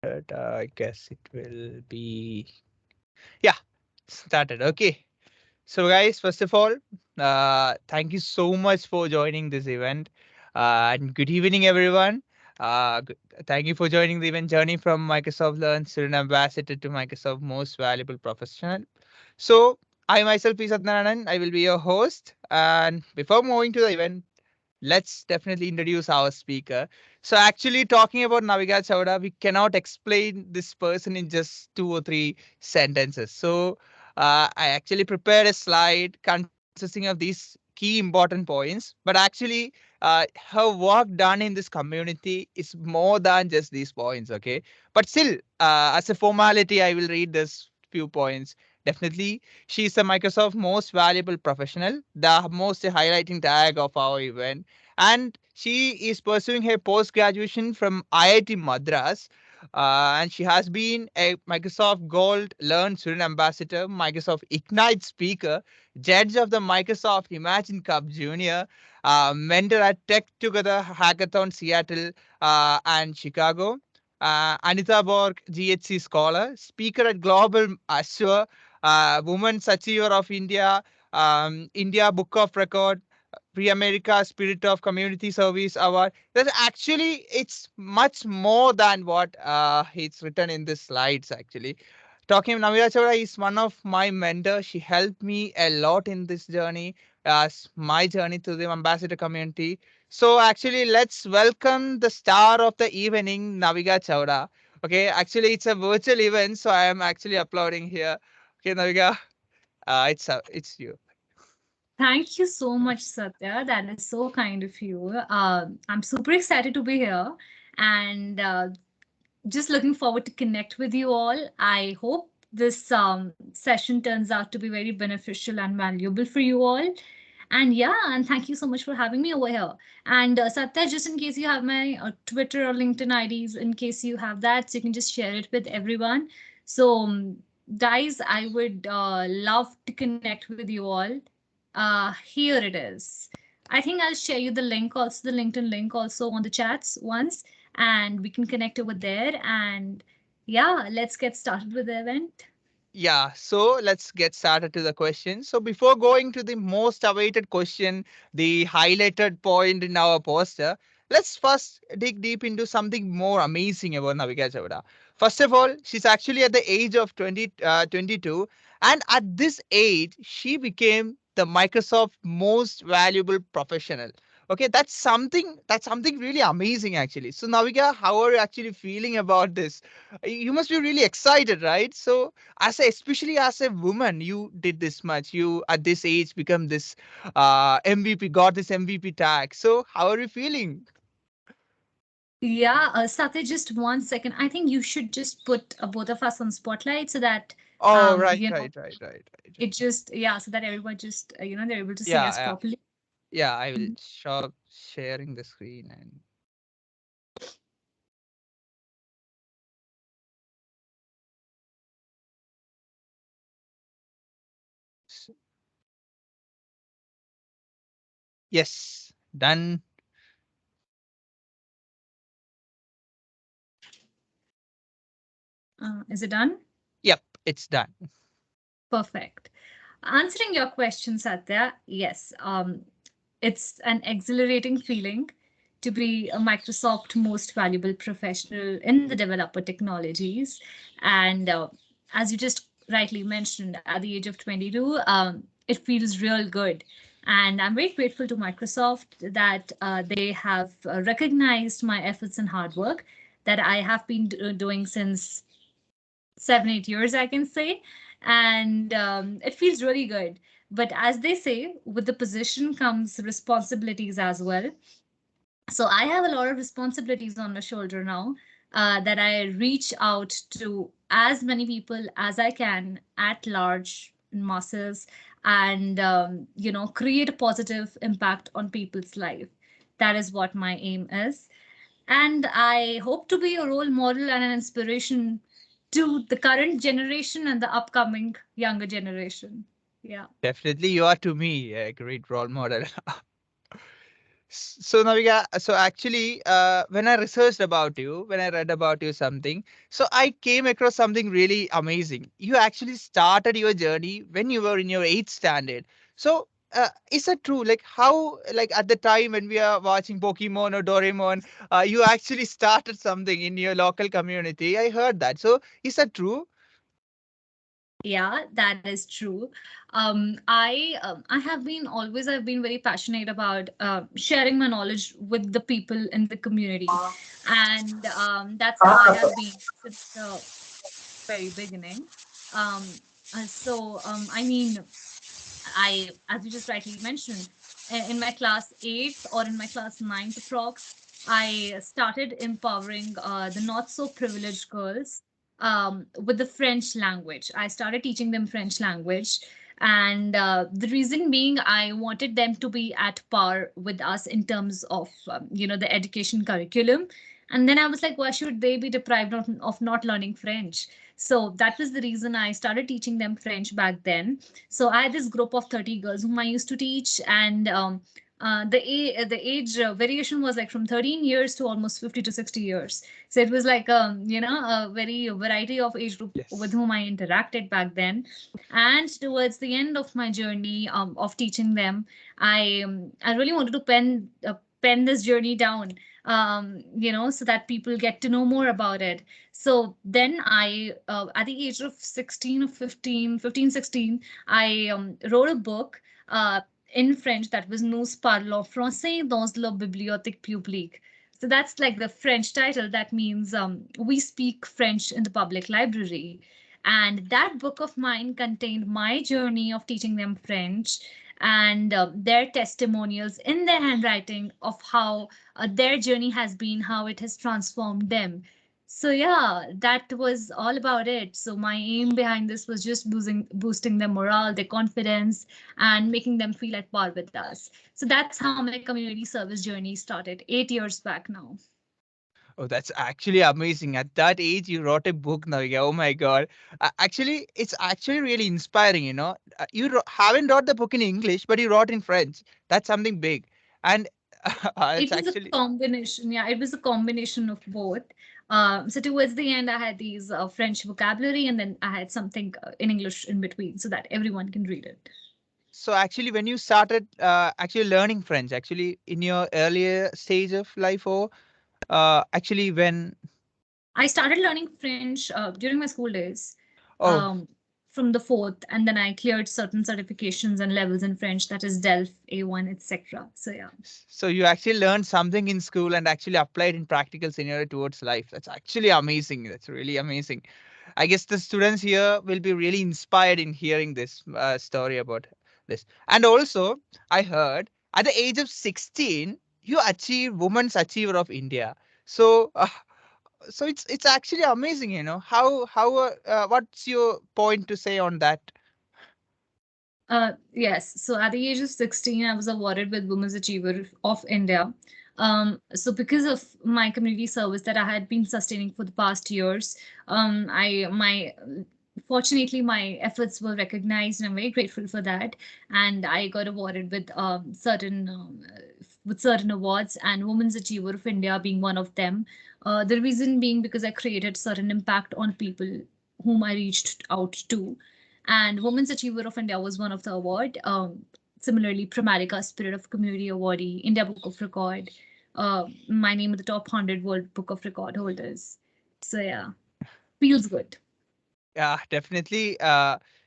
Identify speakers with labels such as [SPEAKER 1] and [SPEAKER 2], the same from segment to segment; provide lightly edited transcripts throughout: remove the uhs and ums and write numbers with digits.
[SPEAKER 1] But I guess it will be. Yeah, started. Okay. So, guys, first of all, thank you so much for joining this event. And good evening, everyone. Thank you for joining the event journey from Microsoft Learn Student Ambassador to Microsoft Most Valuable Professional. So, I myself is Satnarayan. I will be your host. And before moving to the event, let's definitely introduce our speaker. So, actually, talking about Navika Chowda, we cannot explain this person in just 2 or 3 sentences. So, I actually prepared a slide consisting of these key important points, but actually, her work done in this community is more than just these points, okay? But still, as a formality, I will read this few points. Definitely, she is a Microsoft most valuable professional, the most highlighting tag of our event, and she is pursuing her post graduation from IIT Madras. And she has been a Microsoft Gold Learn Student Ambassador, Microsoft Ignite speaker, judge of the Microsoft Imagine Cup Junior, mentor at Tech Together Hackathon Seattle and Chicago. Anita Borg, GHC scholar, speaker at Global Assure, Women's Achiever of India, India Book of Record, Pre-America Spirit of Community Service Award. That actually it's much more than what it's written in the slides. Actually, talking Navira Chavda is one of my mentors. She helped me a lot in this journey, as my journey to the ambassador community. So actually, let's welcome the star of the evening, Naviga Chowda. Okay, actually it's a virtual event, so I am actually uploading here. Okay, Naviga, it's you.
[SPEAKER 2] Thank you so much, Satya. That is so kind of you. I'm super excited to be here and just looking forward to connect with you all. I hope this session turns out to be very beneficial and valuable for you all. And yeah, and thank you so much for having me over here. And Satya, just in case you have my Twitter or LinkedIn IDs, in case you have that, so you can just share it with everyone. So, guys, I would love to connect with you all. Here it is. I think I'll share you the link also, the LinkedIn link also on the chats once, and we can connect over there. And yeah, let's get started with the event.
[SPEAKER 1] Yeah, so let's get started to the question. So before going to the most awaited question, the highlighted point in our poster, let's first dig deep into something more amazing about Navika Chavda. First of all, she's actually at the age of 22, and at this age, she became the Microsoft most valuable professional. Okay, that's something really amazing actually. So Navika, how are you actually feeling about this? You must be really excited, right? So especially as a woman, you did this much, you at this age become this MVP, got this MVP tag. So how are you feeling?
[SPEAKER 2] Yeah, Satya, just 1 second. I think you should just put both of us on spotlight so that
[SPEAKER 1] Oh, right,
[SPEAKER 2] you know,
[SPEAKER 1] right, right, right, right.
[SPEAKER 2] it just yeah, so that everyone just they're able to see
[SPEAKER 1] Yeah,
[SPEAKER 2] us
[SPEAKER 1] yeah,
[SPEAKER 2] properly.
[SPEAKER 1] yeah, I will
[SPEAKER 2] Mhm.
[SPEAKER 1] stop sharing the screen. And yes, done.
[SPEAKER 2] Is it done?
[SPEAKER 1] Yep, it's done.
[SPEAKER 2] Perfect. Answering your question, Satya, yes, it's an exhilarating feeling to be a Microsoft most valuable professional in the developer technologies. And as you just rightly mentioned, at the age of 22, it feels real good. And I'm very grateful to Microsoft that they have recognized my efforts and hard work that I have been doing since 7, 8 years, I can say. And it feels really good. But as they say, with the position comes responsibilities as well. So I have a lot of responsibilities on my shoulder now, that I reach out to as many people as I can at large masses, and create a positive impact on people's life. That is what my aim is, and I hope to be a role model and an inspiration to the current generation and the upcoming younger generation. Yeah.
[SPEAKER 1] Definitely, you are to me a great role model. So Navika, so actually, when I researched about you, when I read about you something, so I came across something really amazing. You actually started your journey when you were in your eighth standard. So is that true? Like how, like at the time when we are watching Pokemon or Doraemon, you actually started something in your local community. I heard that. So is that true?
[SPEAKER 2] Yeah, that is true. I have been always I've been very passionate about sharing my knowledge with the people in the community, and that's how I have been since the very beginning. Um, I mean, as you just rightly mentioned, in my class eighth or in my class ninth approx, I started empowering the not so privileged girls with the French language. I started teaching them French language. And the reason being, I wanted them to be at par with us in terms of, the education curriculum. And then I was like, why should they be deprived of not learning French? So that was the reason I started teaching them French back then. So I had this group of 30 girls whom I used to teach, and the age variation was like from 13 years to almost 50 to 60 years. So it was like a very variety of age group with
[SPEAKER 1] Yes.
[SPEAKER 2] whom I interacted back then. And towards the end of my journey of teaching them, I really wanted to pen this journey down, so that people get to know more about it. So then at the age of 16 or 15, 16, I wrote a book in French that was Nous parlons français dans la bibliothèque publique. So that's like the French title. That means we speak French in the public library. And that book of mine contained my journey of teaching them French and their testimonials in their handwriting of how their journey has been, how it has transformed them. So yeah, that was all about it. So my aim behind this was just boosting their morale, their confidence, and making them feel at par with us. So that's how my community service journey started 8 years back now.
[SPEAKER 1] Oh, that's actually amazing. At that age, you wrote a book, Navika. Oh my God. Actually, it's actually really inspiring, you know. Haven't wrote the book in English, but you wrote in French. That's something big. And
[SPEAKER 2] It
[SPEAKER 1] it's
[SPEAKER 2] was a
[SPEAKER 1] actually,
[SPEAKER 2] combination. Yeah, it was a combination of both. So towards the end, I had these French vocabulary, and then I had something in English in between, so that everyone can read it.
[SPEAKER 1] so actually when you started actually learning French, actually in your earlier stage of life, or actually when,
[SPEAKER 2] I started learning French during my school days,
[SPEAKER 1] oh,
[SPEAKER 2] from the fourth, and then I cleared certain certifications and levels in French, that is DELF, A1, etc. So yeah.
[SPEAKER 1] so you actually learned something in school and actually applied in practical scenario towards life. That's actually amazing. That's really amazing. I guess the students here will be really inspired in hearing this story about this. And also, I heard at the age of 16, you achieved Women's Achiever of India. So, so it's actually amazing. You know what's your point to say on that?
[SPEAKER 2] Yes. So at the age of 16, I was awarded with Women's Achiever of India. So because of my community service that I had been sustaining for the past years, I my fortunately my efforts were recognized, and I'm very grateful for that. And I got awarded with certain awards, and Women's Achiever of India being one of them. The reason being because I created certain impact on people whom I reached out to, and Women's Achiever of India was one of the award. Similarly, Pramerica Spirit of Community Awardee, India Book of Record, my name at the top 100 World Book of Record holders. So yeah, feels good.
[SPEAKER 1] Yeah, definitely.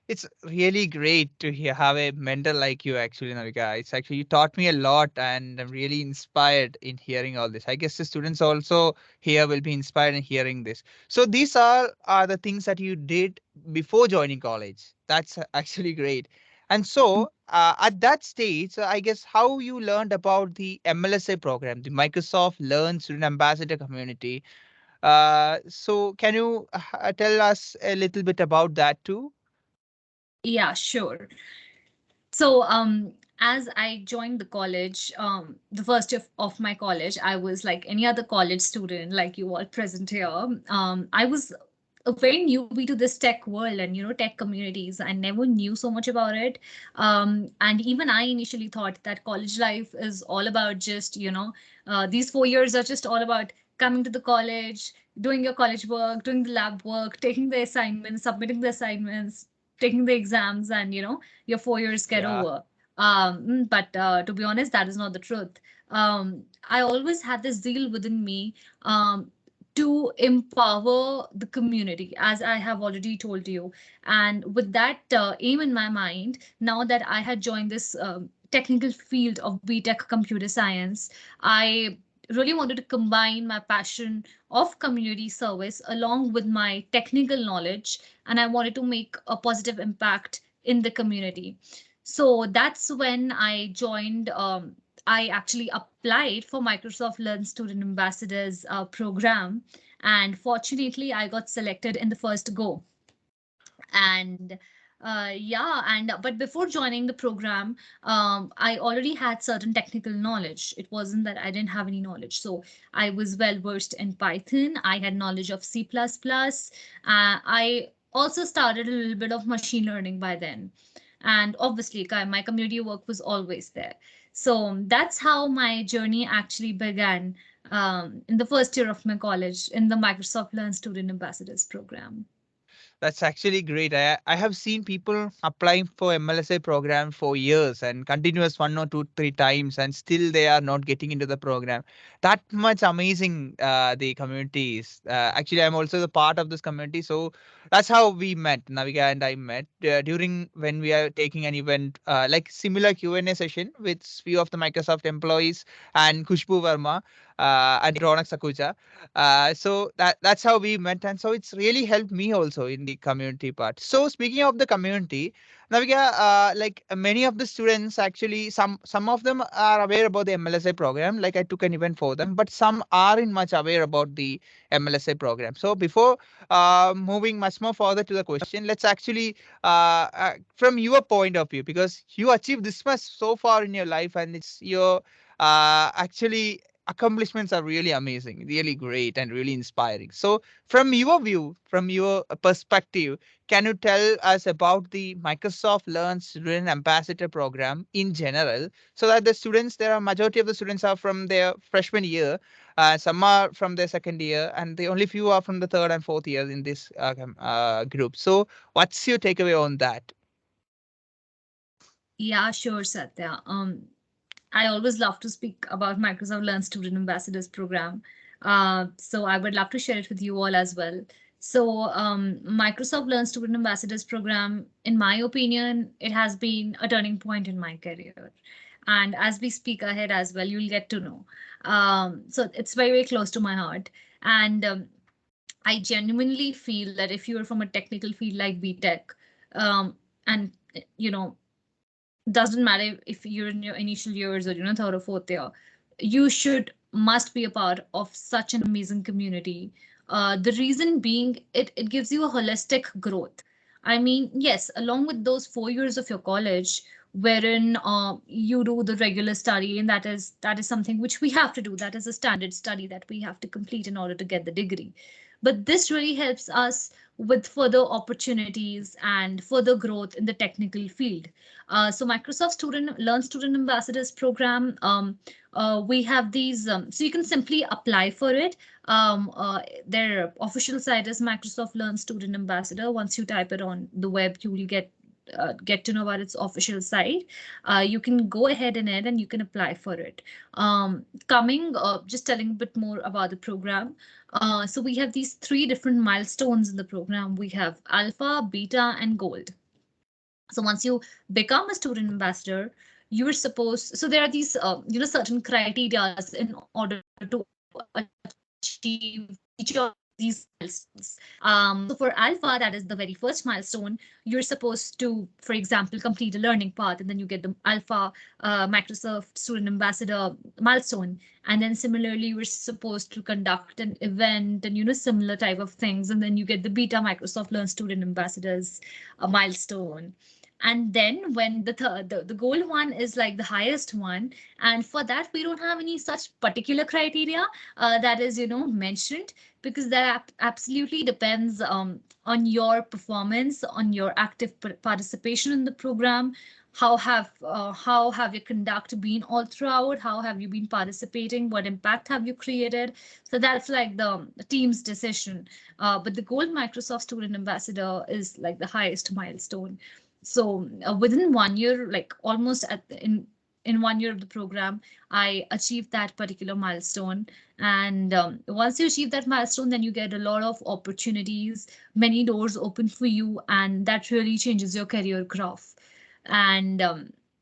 [SPEAKER 1] It's really great to have a mentor like you, actually, Navika. It's actually, you taught me a lot, and I'm really inspired in hearing all this. I guess the students also here will be inspired in hearing this. So these are the things that you did before joining college. That's actually great. And so at that stage, I guess how you learned about the MLSA program, the Microsoft Learn Student Ambassador Community. So can you tell us a little bit about that too?
[SPEAKER 2] Yeah, sure. So, as I joined the college, the first of my college, I was like any other college student, like you all present here. I was a very newbie to this tech world and tech communities. I never knew so much about it. And even I initially thought that college life is all about just these 4 years are just all about coming to the college, doing your college work, doing the lab work, taking the assignments, submitting the assignments, taking the exams, and your 4 years get
[SPEAKER 1] Yeah.
[SPEAKER 2] over. But to be honest, that is not the truth. I always had this zeal within me, to empower the community, as I have already told you. And with that aim in my mind, now that I had joined this technical field of BTech computer science, I really wanted to combine my passion of community service along with my technical knowledge, and I wanted to make a positive impact in the community. So that's when I joined. I actually applied for Microsoft Learn Student Ambassadors program, and fortunately, I got selected in the first go. And yeah, and but before joining the program, I already had certain technical knowledge. It wasn't that I didn't have any knowledge. So I was well versed in Python. I had knowledge of C++. I also started a little bit of machine learning by then. And obviously, my community work was always there. So that's how my journey actually began, in the first year of my college in the Microsoft Learn Student Ambassadors program.
[SPEAKER 1] That's actually great. I have seen people applying for MLSA program for years and continuous one or two, three times, and still they are not getting into the program. That much amazing the community is. Actually, I'm also the part of this community, so that's how we met. Navika and I met during when we are taking an event like similar Q&A session with few of the Microsoft employees and Kushbu Verma and Ronak Sakuja. So that's how we met, and so it's really helped me also in the community part. So speaking of the community, Navika, like many of the students actually, some of them are aware about the MLSA program. Like I took an event for them, but some aren't much aware about the MLSA program. So before moving much more further to the question, let's actually from your point of view, because you achieved this much so far in your life, and it's your actually accomplishments are really amazing, really great, and really inspiring. So, from your view, from your perspective, can you tell us about the Microsoft Learn Student Ambassador program in general? So that the students, there are majority of the students are from their freshman year, some are from their second year, and the only few are from the third and fourth years in this group. So, what's your takeaway on that?
[SPEAKER 2] Yeah, sure, Satya. I always love to speak about Microsoft Learn Student Ambassadors program. So I would love to share it with you all as well. So Microsoft Learn Student Ambassadors program, in my opinion, it has been a turning point in my career. And as we speak ahead as well, you'll get to know. So it's very, very close to my heart. And I genuinely feel that if you're from a technical field like BTech, and you know doesn't matter if you're in your initial years or third or fourth year, you should must be a part of such an amazing community. The reason being, it gives you a holistic growth. I mean, yes, along with those 4 years of your college, wherein you do the regular study, and that is something which we have to do. That is a standard study that we have to complete in order to get the degree. But this really helps us with further opportunities and further growth in the technical field. So Microsoft Student Learn Student Ambassadors program, we have these, so you can simply apply for it. Their official site is Microsoft Learn Student Ambassador. Once you type it on the web, you will get to know about its official site. You can go ahead in it and you can apply for it. Just telling a bit more about the program. So we have these three different milestones in the program. We have alpha, beta, and gold. So once you become a student ambassador, you're supposed, so there are these certain criterias in order to achieve each of these milestones. So for alpha, that is the very first milestone, you're supposed to, for example, complete a learning path, and then you get the alpha Microsoft student ambassador milestone. And then similarly, you're supposed to conduct an event and similar type of things, and then you get the beta Microsoft Learn student ambassadors milestone. And then when the gold one is like the highest one, and for that we don't have any such particular criteria that is mentioned, because that absolutely depends on your performance, on your active participation in the program. How have your conduct been all throughout? How have you been participating? What impact have you created? So that's like the team's decision. But the gold Microsoft Student Ambassador is like the highest milestone. So within 1 year, like almost in 1 year of the program, I achieved that particular milestone. And once you achieve that milestone, then you get a lot of opportunities, many doors open for you, and that really changes your career graph. And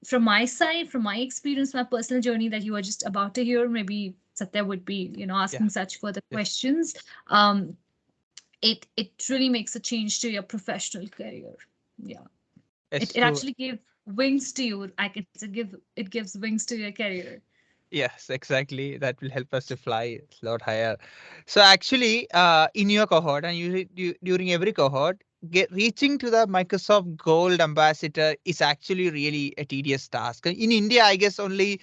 [SPEAKER 2] from my side, from my experience, my personal journey that you are just about to hear, maybe Satya would be,
[SPEAKER 1] Yeah.
[SPEAKER 2] asking such further
[SPEAKER 1] Yes.
[SPEAKER 2] questions. Um, it really makes a change to your professional career. Yeah, it,
[SPEAKER 1] Yes.
[SPEAKER 2] it
[SPEAKER 1] True.
[SPEAKER 2] actually gives wings to you. I can say it gives wings to your career.
[SPEAKER 1] Yes, exactly. That will help us to fly a lot higher. So actually, in your cohort and during every cohort, reaching to the Microsoft Gold Ambassador is actually really a tedious task. In India, I guess only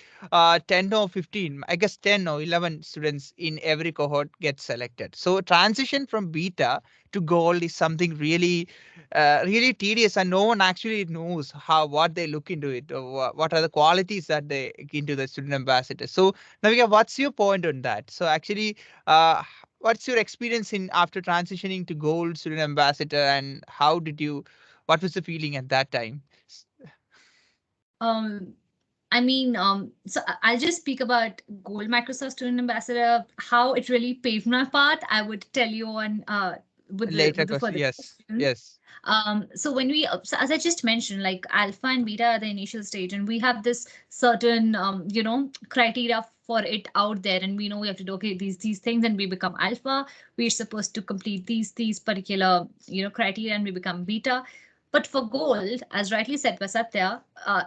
[SPEAKER 1] 10 or 15, I guess 10 or 11 students in every cohort get selected. So transition from beta to gold is something really, really tedious, and no one actually knows what they look into it, or what are the qualities that they into the student ambassador. So Navika, what's your point on that? So actually, what's your experience in after transitioning to gold student ambassador, and what was the feeling at that time?
[SPEAKER 2] Um, I mean, so I'll just speak about Gold Microsoft Student Ambassador, how it really paved my path. I would tell you on with the
[SPEAKER 1] Later question.
[SPEAKER 2] further
[SPEAKER 1] Yes,
[SPEAKER 2] questions.
[SPEAKER 1] yes.
[SPEAKER 2] So when so as I just mentioned, like alpha and beta are the initial stage, and we have this certain criteria for it out there, and we know we have to do okay these things, and we become alpha. We're supposed to complete these particular criteria, and we become beta. But for gold, as rightly said by Satya,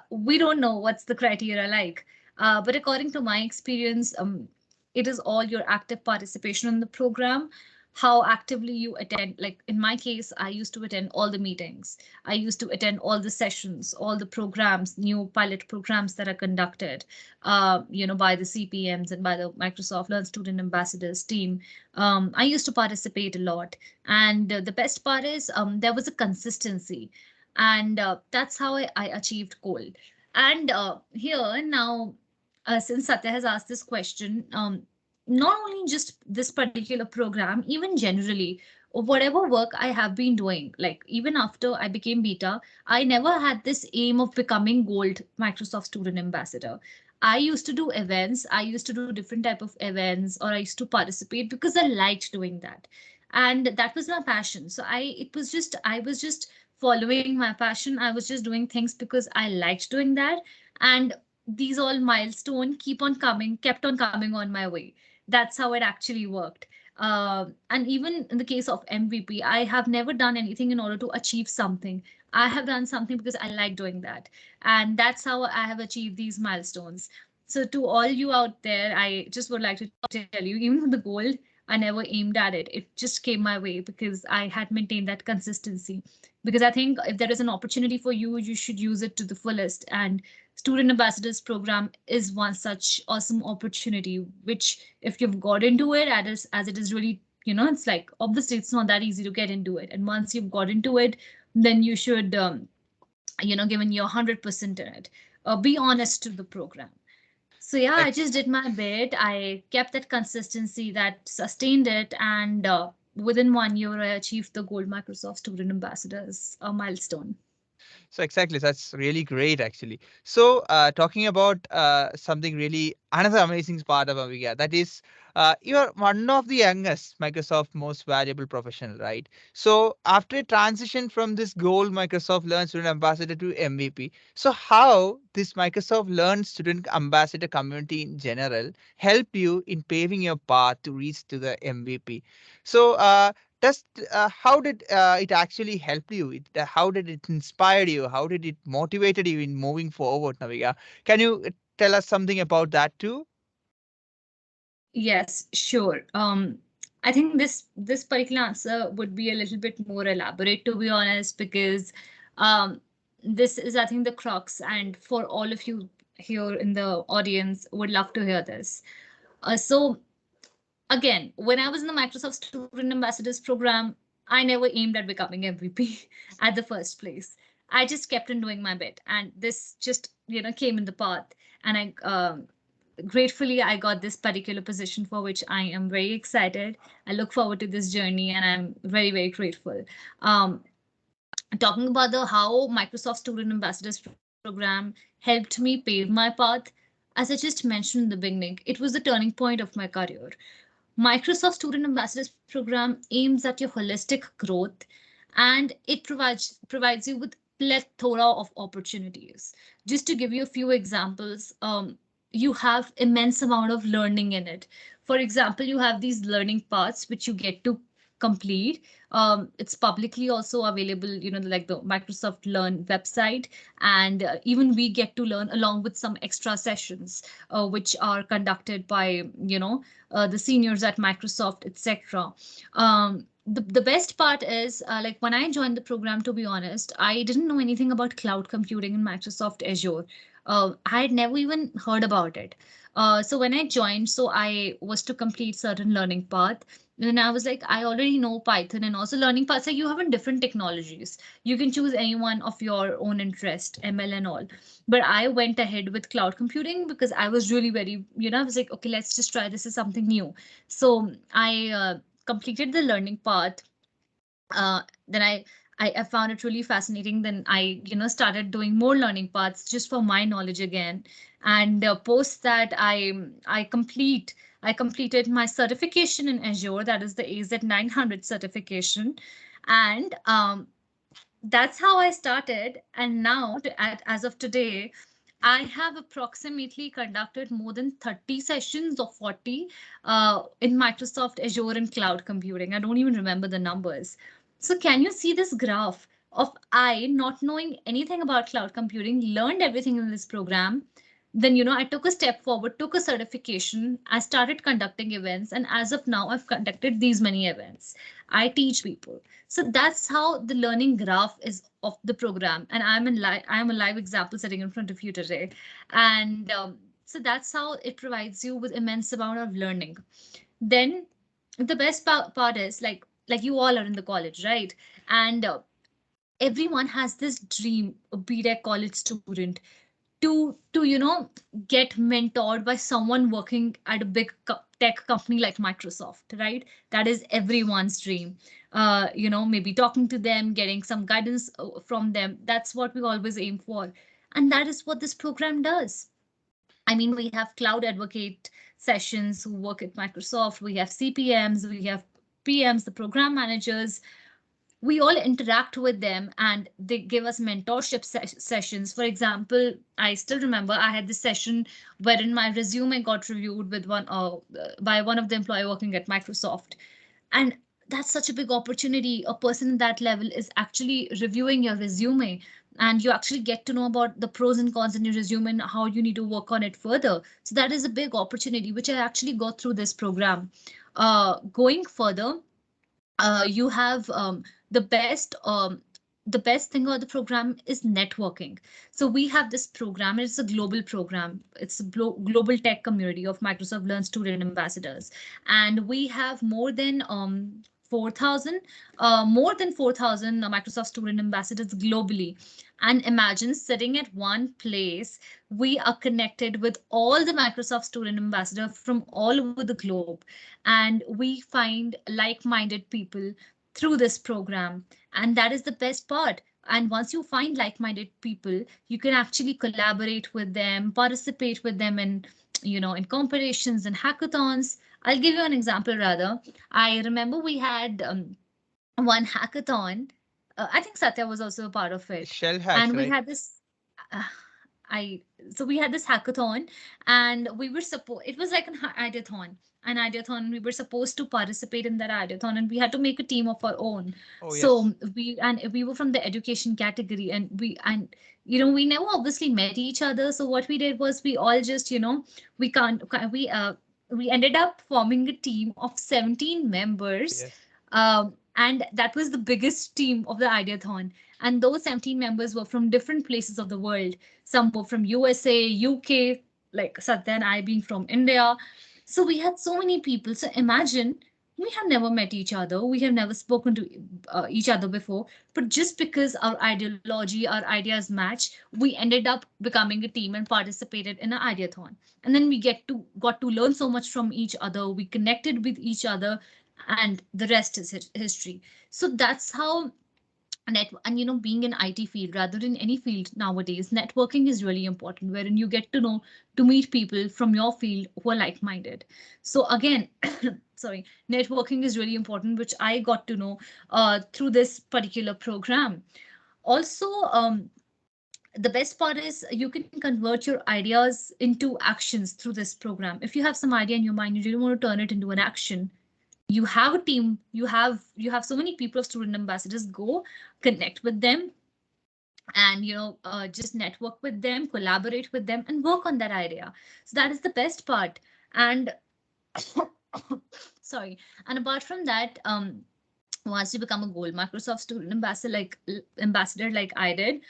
[SPEAKER 2] we don't know what's the criteria like. But according to my experience, it is all your active participation in the program, how actively you attend. Like in my case, I used to attend all the meetings. I used to attend all the sessions, all the programs, new pilot programs that are conducted, by the CPMs and by the Microsoft Learn Student Ambassadors team. I used to participate a lot. And the best part is there was a consistency. And that's how I achieved gold. And here now, since Satya has asked this question, not only just this particular program, even generally, whatever work I have been doing, like even after I became beta, I never had this aim of becoming gold Microsoft Student Ambassador. I used to do events, I used to do different type of events, or I used to participate because I liked doing that. And that was my passion. So I was just following my passion. I was just doing things because I liked doing that. And these all milestone kept on coming on my way. That's how it actually worked. And even in the case of MVP, I have never done anything in order to achieve something. I have done something because I like doing that. And that's how I have achieved these milestones. So, to all you out there, I just would like to tell you, even with the gold, I never aimed at it. It just came my way because I had maintained that consistency. Because I think if there is an opportunity for you, you should use it to the fullest. And Student Ambassadors Program is one such awesome opportunity, which if you've got into it as it is really, it's like obviously it's not that easy to get into it. And once you've got into it, then you should, given your 100% in it, be honest to the program. So yeah, I just did my bit. I kept that consistency that sustained it, and within 1 year, I achieved the Gold Microsoft Student Ambassadors milestone.
[SPEAKER 1] So exactly, that's really great actually. So talking about something really another amazing part of Amiga, that is you are one of the youngest Microsoft most valuable professional, right? So after a transition from this gold Microsoft Learn Student Ambassador to MVP, so how this Microsoft Learn Student Ambassador community in general help you in paving your path to reach to the MVP? So does how did it actually help you? How did it inspire you? How did it motivated you in moving forward, Naviga? Can you tell us something about that too?
[SPEAKER 2] Yes, sure. I think this particular answer would be a little bit more elaborate, to be honest, because um, this is, I think, the crux. And for all of you here in the audience, would love to hear this. So again, when I was in the Microsoft Student Ambassadors program, I never aimed at becoming MVP at the first place. I just kept on doing my bit, and this just came in the path. And I gratefully I got this particular position, for which I am very excited. I look forward to this journey, and I'm very, very grateful. Um, Talking about the how Microsoft Student Ambassadors program helped me pave my path, as I just mentioned in the beginning, it was the turning point of my career. Microsoft Student Ambassadors program aims at your holistic growth, and it provides you with plethora of opportunities. Just to give you a few examples, you have immense amount of learning in it. For example, you have these learning paths which you get to complete. It's publicly also available, like the Microsoft Learn website, and even we get to learn along with some extra sessions, which are conducted by the seniors at Microsoft, etc. The best part is, like when I joined the program, to be honest, I didn't know anything about cloud computing in Microsoft Azure. I had never even heard about it. So when I joined, so I was to complete certain learning path. And I was like, I already know Python, and also learning paths like you have in different technologies. You can choose any one of your own interest, ML and all. But I went ahead with cloud computing because I was really very, I was like, okay, let's just try this is something new. So I completed the learning path. Then I found it really fascinating. Then I started doing more learning paths just for my knowledge again. And post that, I completed my certification in Azure, that is the AZ 900 certification. And that's how I started. And now, as of today, I have approximately conducted more than 30 sessions or 40 in Microsoft Azure and cloud computing. I don't even remember the numbers. So can you see this graph of I not knowing anything about cloud computing, learned everything in this program. Then, I took a step forward, took a certification. I started conducting events. And as of now, I've conducted these many events. I teach people. So that's how the learning graph is of the program. And I'm a live example sitting in front of you today. And so that's how it provides you with immense amount of learning. Then the best part is like you all are in the college, right? And everyone has this dream, a BTech college student, to get mentored by someone working at a big tech company like Microsoft, right? That is everyone's dream. Maybe talking to them, getting some guidance from them. That's what we always aim for, and that is what this program does. I mean, we have cloud advocate sessions who work at Microsoft. We have CPMs, we have PMs, the program managers. We all interact with them, and they give us mentorship sessions. For example, I still remember I had this session wherein my resume got reviewed with by one of the employee working at Microsoft. And that's such a big opportunity. A person in that level is actually reviewing your resume, and you actually get to know about the pros and cons in your resume and how you need to work on it further. So that is a big opportunity which I actually got through this program. Going further, you have the best thing about the program is networking. So we have this program. It's a global program. It's a global tech community of Microsoft Learn student ambassadors, and we have more than 4,000 Microsoft student ambassadors globally. And imagine sitting at one place, we are connected with all the Microsoft student ambassadors from all over the globe, and we find like-minded people through this program. And that is the best part. And once you find like-minded people, you can actually collaborate with them, participate with them in, in competitions and hackathons. I'll give you an example rather. I remember we had one hackathon. I think Satya was also a part of it.
[SPEAKER 1] Shell hacks,
[SPEAKER 2] And we
[SPEAKER 1] right?
[SPEAKER 2] had this uh, I so we had this hackathon, and we were supposed it was like an ideathon. We were supposed to participate in that ideathon, and we had to make a team of our own.
[SPEAKER 1] Oh yes.
[SPEAKER 2] So we were from the education category, and we never obviously met each other. So what we did was we all just we can't we ended up forming a team of 17 members.
[SPEAKER 1] Yes.
[SPEAKER 2] And that was the biggest team of the Ideathon. And those 17 members were from different places of the world. Some were from USA, UK, like Sathya and I being from India. So we had so many people. So imagine we have never met each other. We have never spoken to each other before. But just because our ideology, our ideas match, we ended up becoming a team and participated in an Ideathon. And then we got to learn so much from each other. We connected with each other, and the rest is history. So that's how and being in IT field rather than any field nowadays, networking is really important, wherein you get to know to meet people from your field who are like-minded. So again, sorry, networking is really important, which I got to know through this particular program. Also, the best part is you can convert your ideas into actions through this program. If you have some idea in your mind, you really want to turn it into an action, you have a team, you have so many people of student ambassadors. Go connect with them, and just network with them, collaborate with them, and work on that idea. So that is the best part. And sorry, and apart from that, once you become a gold Microsoft student ambassador like I did,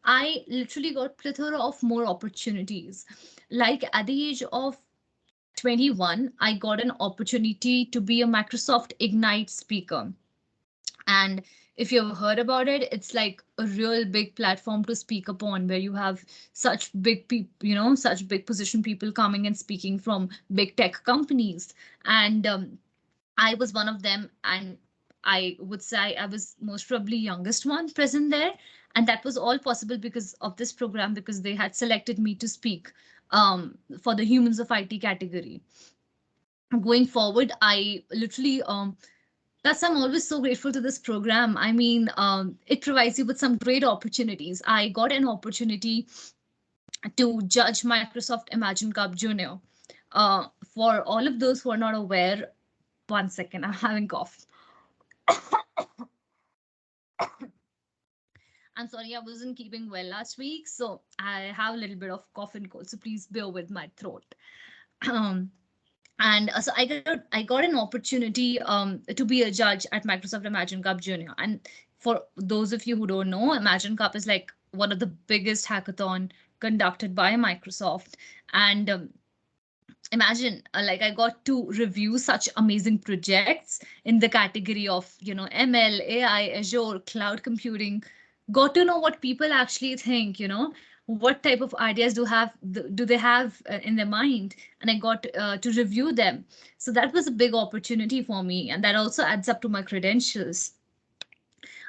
[SPEAKER 2] I literally got plethora of more opportunities. Like at the age of 21, I got an opportunity to be a Microsoft Ignite speaker. And if you've heard about it, it's like a real big platform to speak upon, where you have such big people, such big position people coming and speaking from big tech companies. And I was one of them. And I would say I was most probably youngest one present there. And that was all possible because of this program, because they had selected me to speak for the Humans of IT category. Going forward, I literally that's I'm always so grateful to this program. I mean, it provides you with some great opportunities. I got an opportunity to judge Microsoft Imagine Cup Junior. For all of those who are not aware, one second, I'm having cough. I'm sorry, I wasn't keeping well last week, so I have a little bit of cough and cold. So please bear with my throat. Um, and so I got an opportunity to be a judge at Microsoft Imagine Cup Junior. And for those of you who don't know, Imagine Cup is like one of the biggest hackathon conducted by Microsoft. And imagine, like, I got to review such amazing projects in the category of ML, AI, Azure, cloud computing. Got to know what people actually think, what type of ideas do they have in their mind, and I got to review them. So that was a big opportunity for me, and that also adds up to my credentials.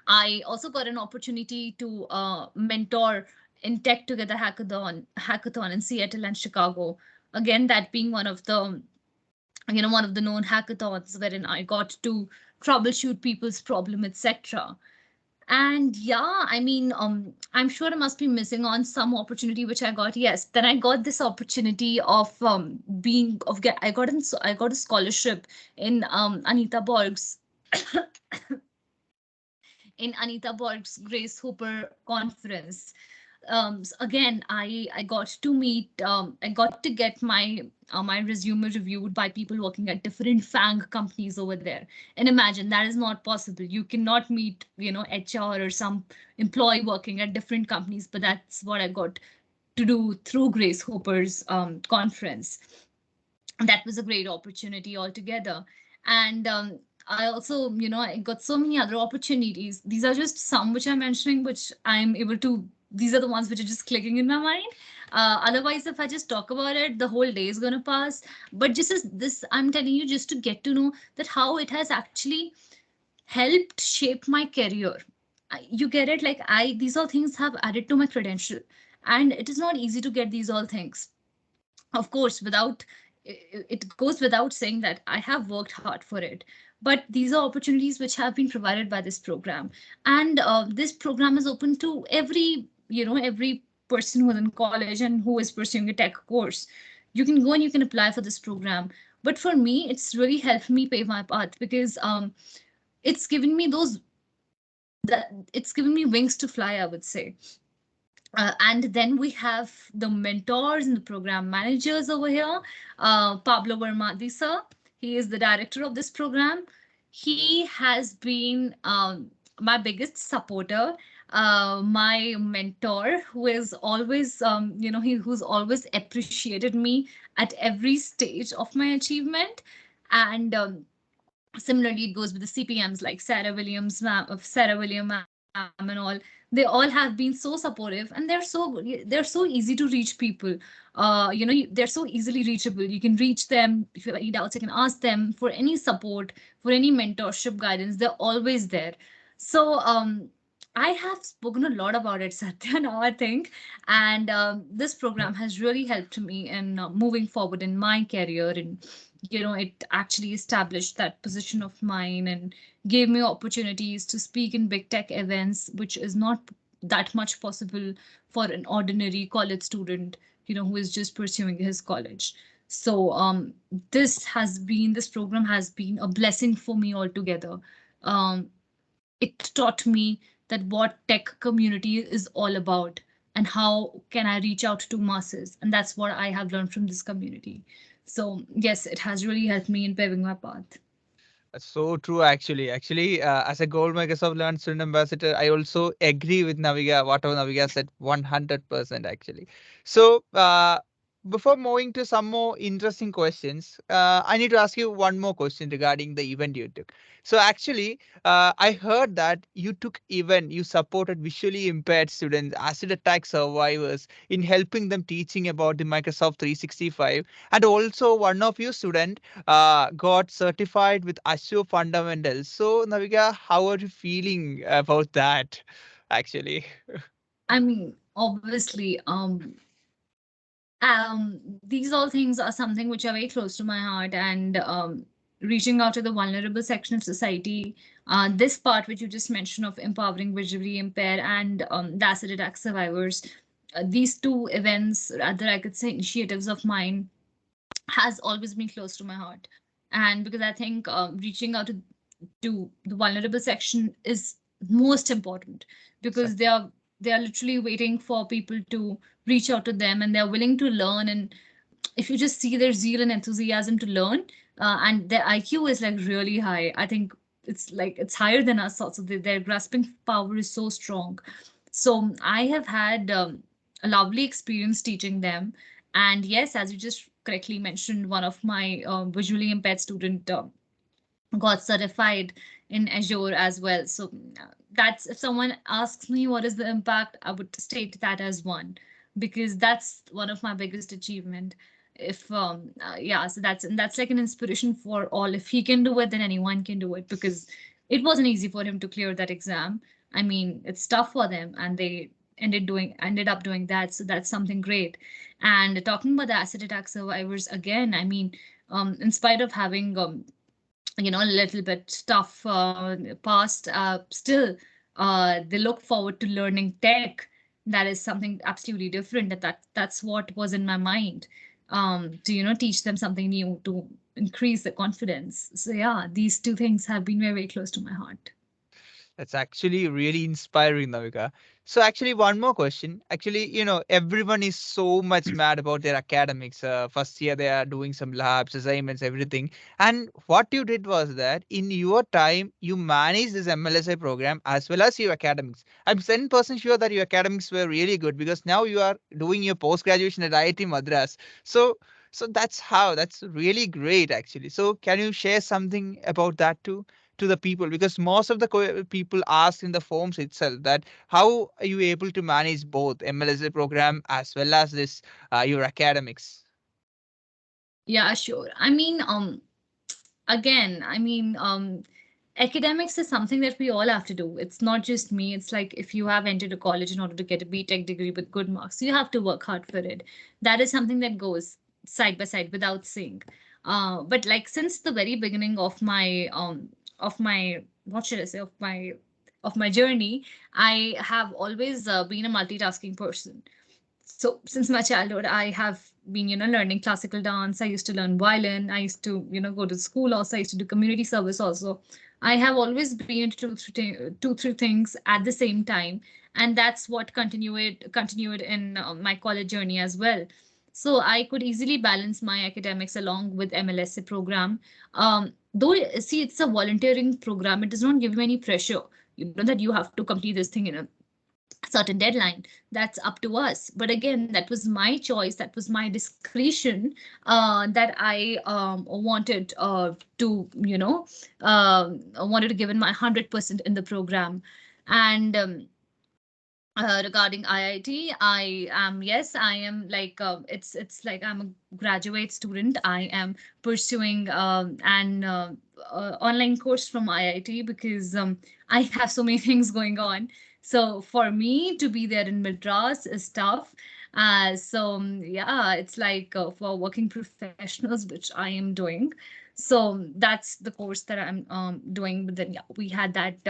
[SPEAKER 2] I also got an opportunity to mentor in Tech Together hackathon in Seattle and Chicago. Again, that being one of the known hackathons wherein I got to troubleshoot people's problem, etc. And yeah, I mean, I'm sure I must be missing on some opportunity which I got. Yes, then I got this opportunity of being of get I got a scholarship in Anita Borg's Grace Hooper conference. So again, I got to meet, I got to get my resume reviewed by people working at different FANG companies over there. And imagine that is not possible. You cannot meet, HR or some employee working at different companies, but that's what I got to do through Grace Hooper's conference. And that was a great opportunity altogether. And I also, I got so many other opportunities. These are just some which I'm mentioning, which I'm able to, these are the ones which are just clicking in my mind. Otherwise, if I just talk about it, the whole day is going to pass. But just as this, I'm telling you just to get to know that how it has actually helped shape my career. You get it? Like these all things have added to my credential, and it is not easy to get these all things. Of course, it goes without saying that I have worked hard for it, but these are opportunities which have been provided by this program. And this program is open to every person who is in college and who is pursuing a tech course. You can go and you can apply for this program. But for me, it's really helped me pave my path, because it's given me it's given me wings to fly, I would say. And then we have the mentors and the program managers over here. Pablo Vermadi, sir. He is the director of this program. He has been my biggest supporter, my mentor, who is always, who's always appreciated me at every stage of my achievement. And similarly, it goes with the CPMs like Sarah William ma'am and all. They all have been so supportive, and they're so easy to reach people. They're so easily reachable. You can reach them if you have any doubts. You can ask them for any support, for any mentorship guidance. They're always there. So I have spoken a lot about it, Satya. Now I think, and this program has really helped me in moving forward in my career. And it actually established that position of mine and gave me opportunities to speak in big tech events, which is not that much possible for an ordinary college student, who is just pursuing his college. So this program has been a blessing for me altogether. um, it taught me that what tech community is all about and how can I reach out to masses, and that's what I have learned from this community. So yes, it has really helped me in paving my path.
[SPEAKER 1] That's so true, actually. Actually, as a Gold Microsoft Learn Student Ambassador, I also agree with Naviga, whatever Naviga said, 100% actually. So, before moving to some more interesting questions, I need to ask you one more question regarding the event you took. So, actually, I heard that you supported visually impaired students, acid attack survivors in helping them teaching about the Microsoft 365. And also, one of your students got certified with Azure fundamentals. So, Navika, how are you feeling about that? Actually,
[SPEAKER 2] I mean, obviously, these all things are something which are very close to my heart, and reaching out to the vulnerable section of society. This part which you just mentioned of empowering visually impaired and the acid attack survivors, these two events, rather I could say initiatives of mine, has always been close to my heart. And because I think reaching out to the vulnerable section is most important, because
[SPEAKER 1] exactly.
[SPEAKER 2] they are literally waiting for people to reach out to them, and they're willing to learn. And if you just see their zeal and enthusiasm to learn, and their IQ is like really high, I think it's higher than us also. Their grasping power is so strong. So I have had a lovely experience teaching them. And yes, as you just correctly mentioned, one of my visually impaired student got certified in Azure as well. So that's, if someone asks me what is the impact, I would state that as one, because that's one of my biggest achievement. If yeah, so that's like an inspiration for all. If he can do it, then anyone can do it, because it wasn't easy for him to clear that exam. I mean, it's tough for them, and they ended up doing that. So that's something great. And talking about the acid attack survivors again, I mean, in spite of having a little bit tough past, still they look forward to learning tech. That is something absolutely different. That's what was in my mind, to teach them something new, to increase the confidence. So yeah, these two things have been very, very close to my heart.
[SPEAKER 1] That's actually really inspiring, Navika. So, actually, one more question. Actually, everyone is so much mad about their academics. First year, they are doing some labs, assignments, everything. And what you did was that in your time, you managed this MLSA program as well as your academics. I'm 10% sure that your academics were really good because now you are doing your post graduation at IIT Madras. So, that's really great, actually. So, can you share something about that too? To the people, because most of the people ask in the forms itself that how are you able to manage both MLSA program as well as this your academics.
[SPEAKER 2] Yeah, sure. I mean, again, I mean, academics is something that we all have to do. It's not just me. It's like if you have entered a college in order to get a BTech degree with good marks, you have to work hard for it. That is something that goes side by side without saying. But like since the very beginning of my what should I say of my journey, I have always been a multitasking person. So since my childhood, I have been learning classical dance. I used to learn violin. I used to go to school also. I used to do community service also. I have always been into two three things at the same time, and that's what continued in my college journey as well. So I could easily balance my academics along with MLSA program. Though, see, it's a volunteering program, it does not give you any pressure, that you have to complete this thing in a certain deadline. That's up to us. But again, that was my choice, that was my discretion, that I wanted to wanted to give in my 100% in the program. And regarding IIT, I am, yes, I am like, it's like I'm a graduate student. I am pursuing an online course from IIT because I have so many things going on. So for me to be there in Madras is tough. Yeah, it's like for working professionals, which I am doing. So that's the course that I'm doing. But then, yeah, we had that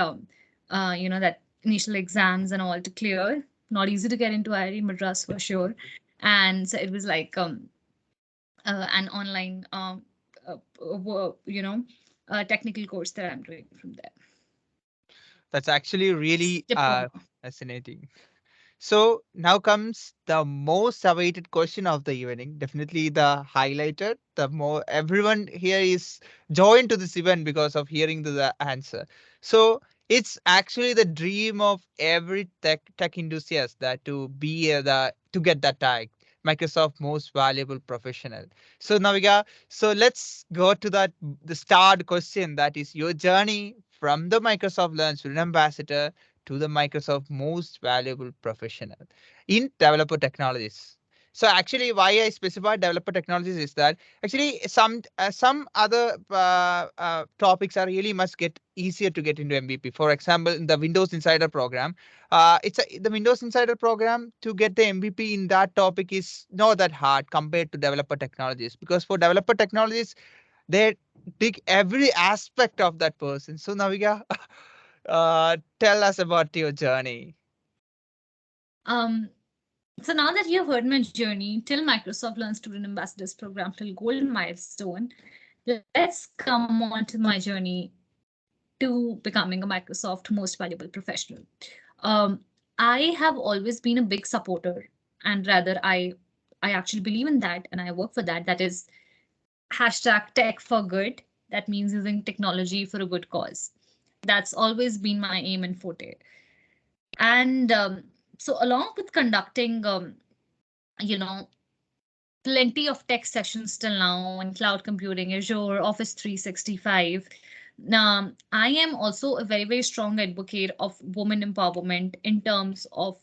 [SPEAKER 2] that initial exams and all to clear. Not easy to get into IIT Madras for sure. And so it was like an online, technical course that I'm doing from there.
[SPEAKER 1] That's actually
[SPEAKER 2] It's
[SPEAKER 1] really
[SPEAKER 2] diploma.
[SPEAKER 1] fascinating. So now comes the most awaited question of the evening. Definitely the highlighted. The more everyone here is joined to this event because of hearing the answer. So it's actually the dream of every tech enthusiast that to be the to get that tag. Microsoft most valuable professional. So Navika, so let's go to the start question, that is your journey from the Microsoft Learn Student Ambassador to the Microsoft most valuable professional in developer technologies. So actually, why I specified developer technologies is that actually some other topics are really must get easier to get into MVP. For example, in the Windows Insider program, the Windows Insider program to get the MVP in that topic is not that hard compared to developer technologies, because for developer technologies they dig every aspect of that person. So Navika, tell us about your journey.
[SPEAKER 2] Um, so now that you've heard my journey till Microsoft Learn Student Ambassadors Program till Gold Milestone, let's come on to my journey to becoming a Microsoft most valuable professional. Um, I have always been a big supporter, and rather I actually believe in that and I work for that. That is hashtag tech for good. That means using technology for a good cause. That's always been my aim and forte. And so along with conducting you know plenty of tech sessions till now in cloud computing, Azure, Office 365. I am also a very, very strong advocate of women empowerment in terms of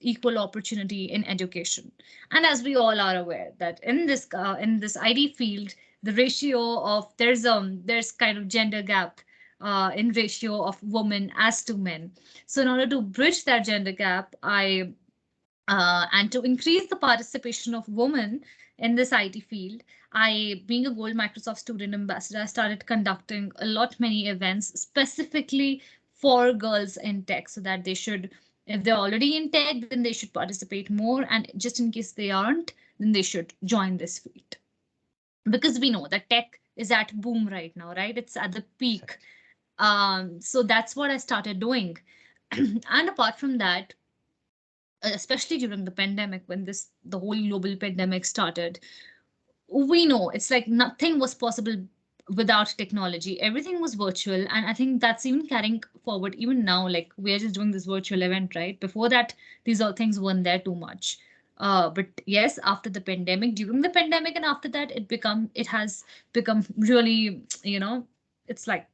[SPEAKER 2] equal opportunity in education. And as we all are aware that in this ID field, the ratio of there's kind of gender gap in ratio of women as to men. So in order to bridge that gender gap, and to increase the participation of women in this IT field, I, being a Gold Microsoft Student Ambassador, I started conducting a lot many events specifically for girls in tech, so that they should, if they're already in tech, then they should participate more, and just in case they aren't, then they should join this field. Because we know that tech is at boom right now, right? It's at the peak.
[SPEAKER 1] Exactly.
[SPEAKER 2] So that's what I started doing. And apart from that, especially during the pandemic, when this the whole global pandemic started, we know it's like nothing was possible without technology. Everything was virtual, and I think that's even carrying forward even now. Like, we're just doing this virtual event, right? Before that, these all things weren't there too much. But yes, after the pandemic, during the pandemic, and after that, it has become really, it's like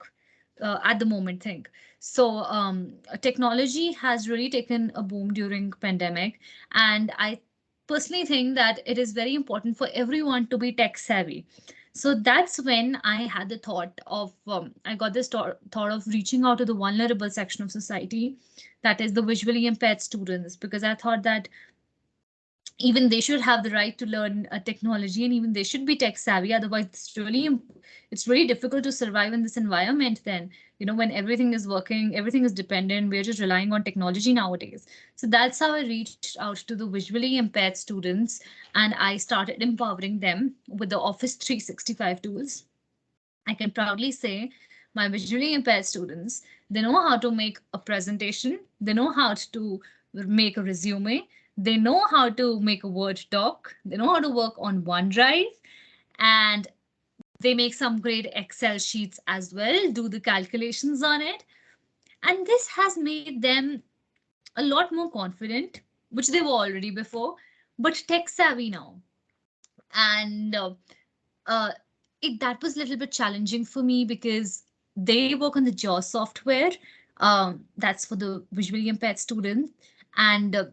[SPEAKER 2] at the moment thing. So technology has really taken a boom during pandemic, and I personally think that it is very important for everyone to be tech savvy. So that's when I had the thought of I got this thought of reaching out to the vulnerable section of society, that is the visually impaired students, because I thought that even they should have the right to learn technology, and even they should be tech savvy. Otherwise it's really difficult to survive in this environment then, when everything is working, everything is dependent, we're just relying on technology nowadays. So that's how I reached out to the visually impaired students, and I started empowering them with the Office 365 tools. I can proudly say my visually impaired students, they know how to make a presentation, they know how to make a resume, They know how to make a Word doc. They know how to work on OneDrive, and they make some great Excel sheets as well, do the calculations on it. And this has made them a lot more confident, which they were already before, but tech savvy now. And uh, that was a little bit challenging for me because they work on the JAWS software. That's for the visually impaired students. And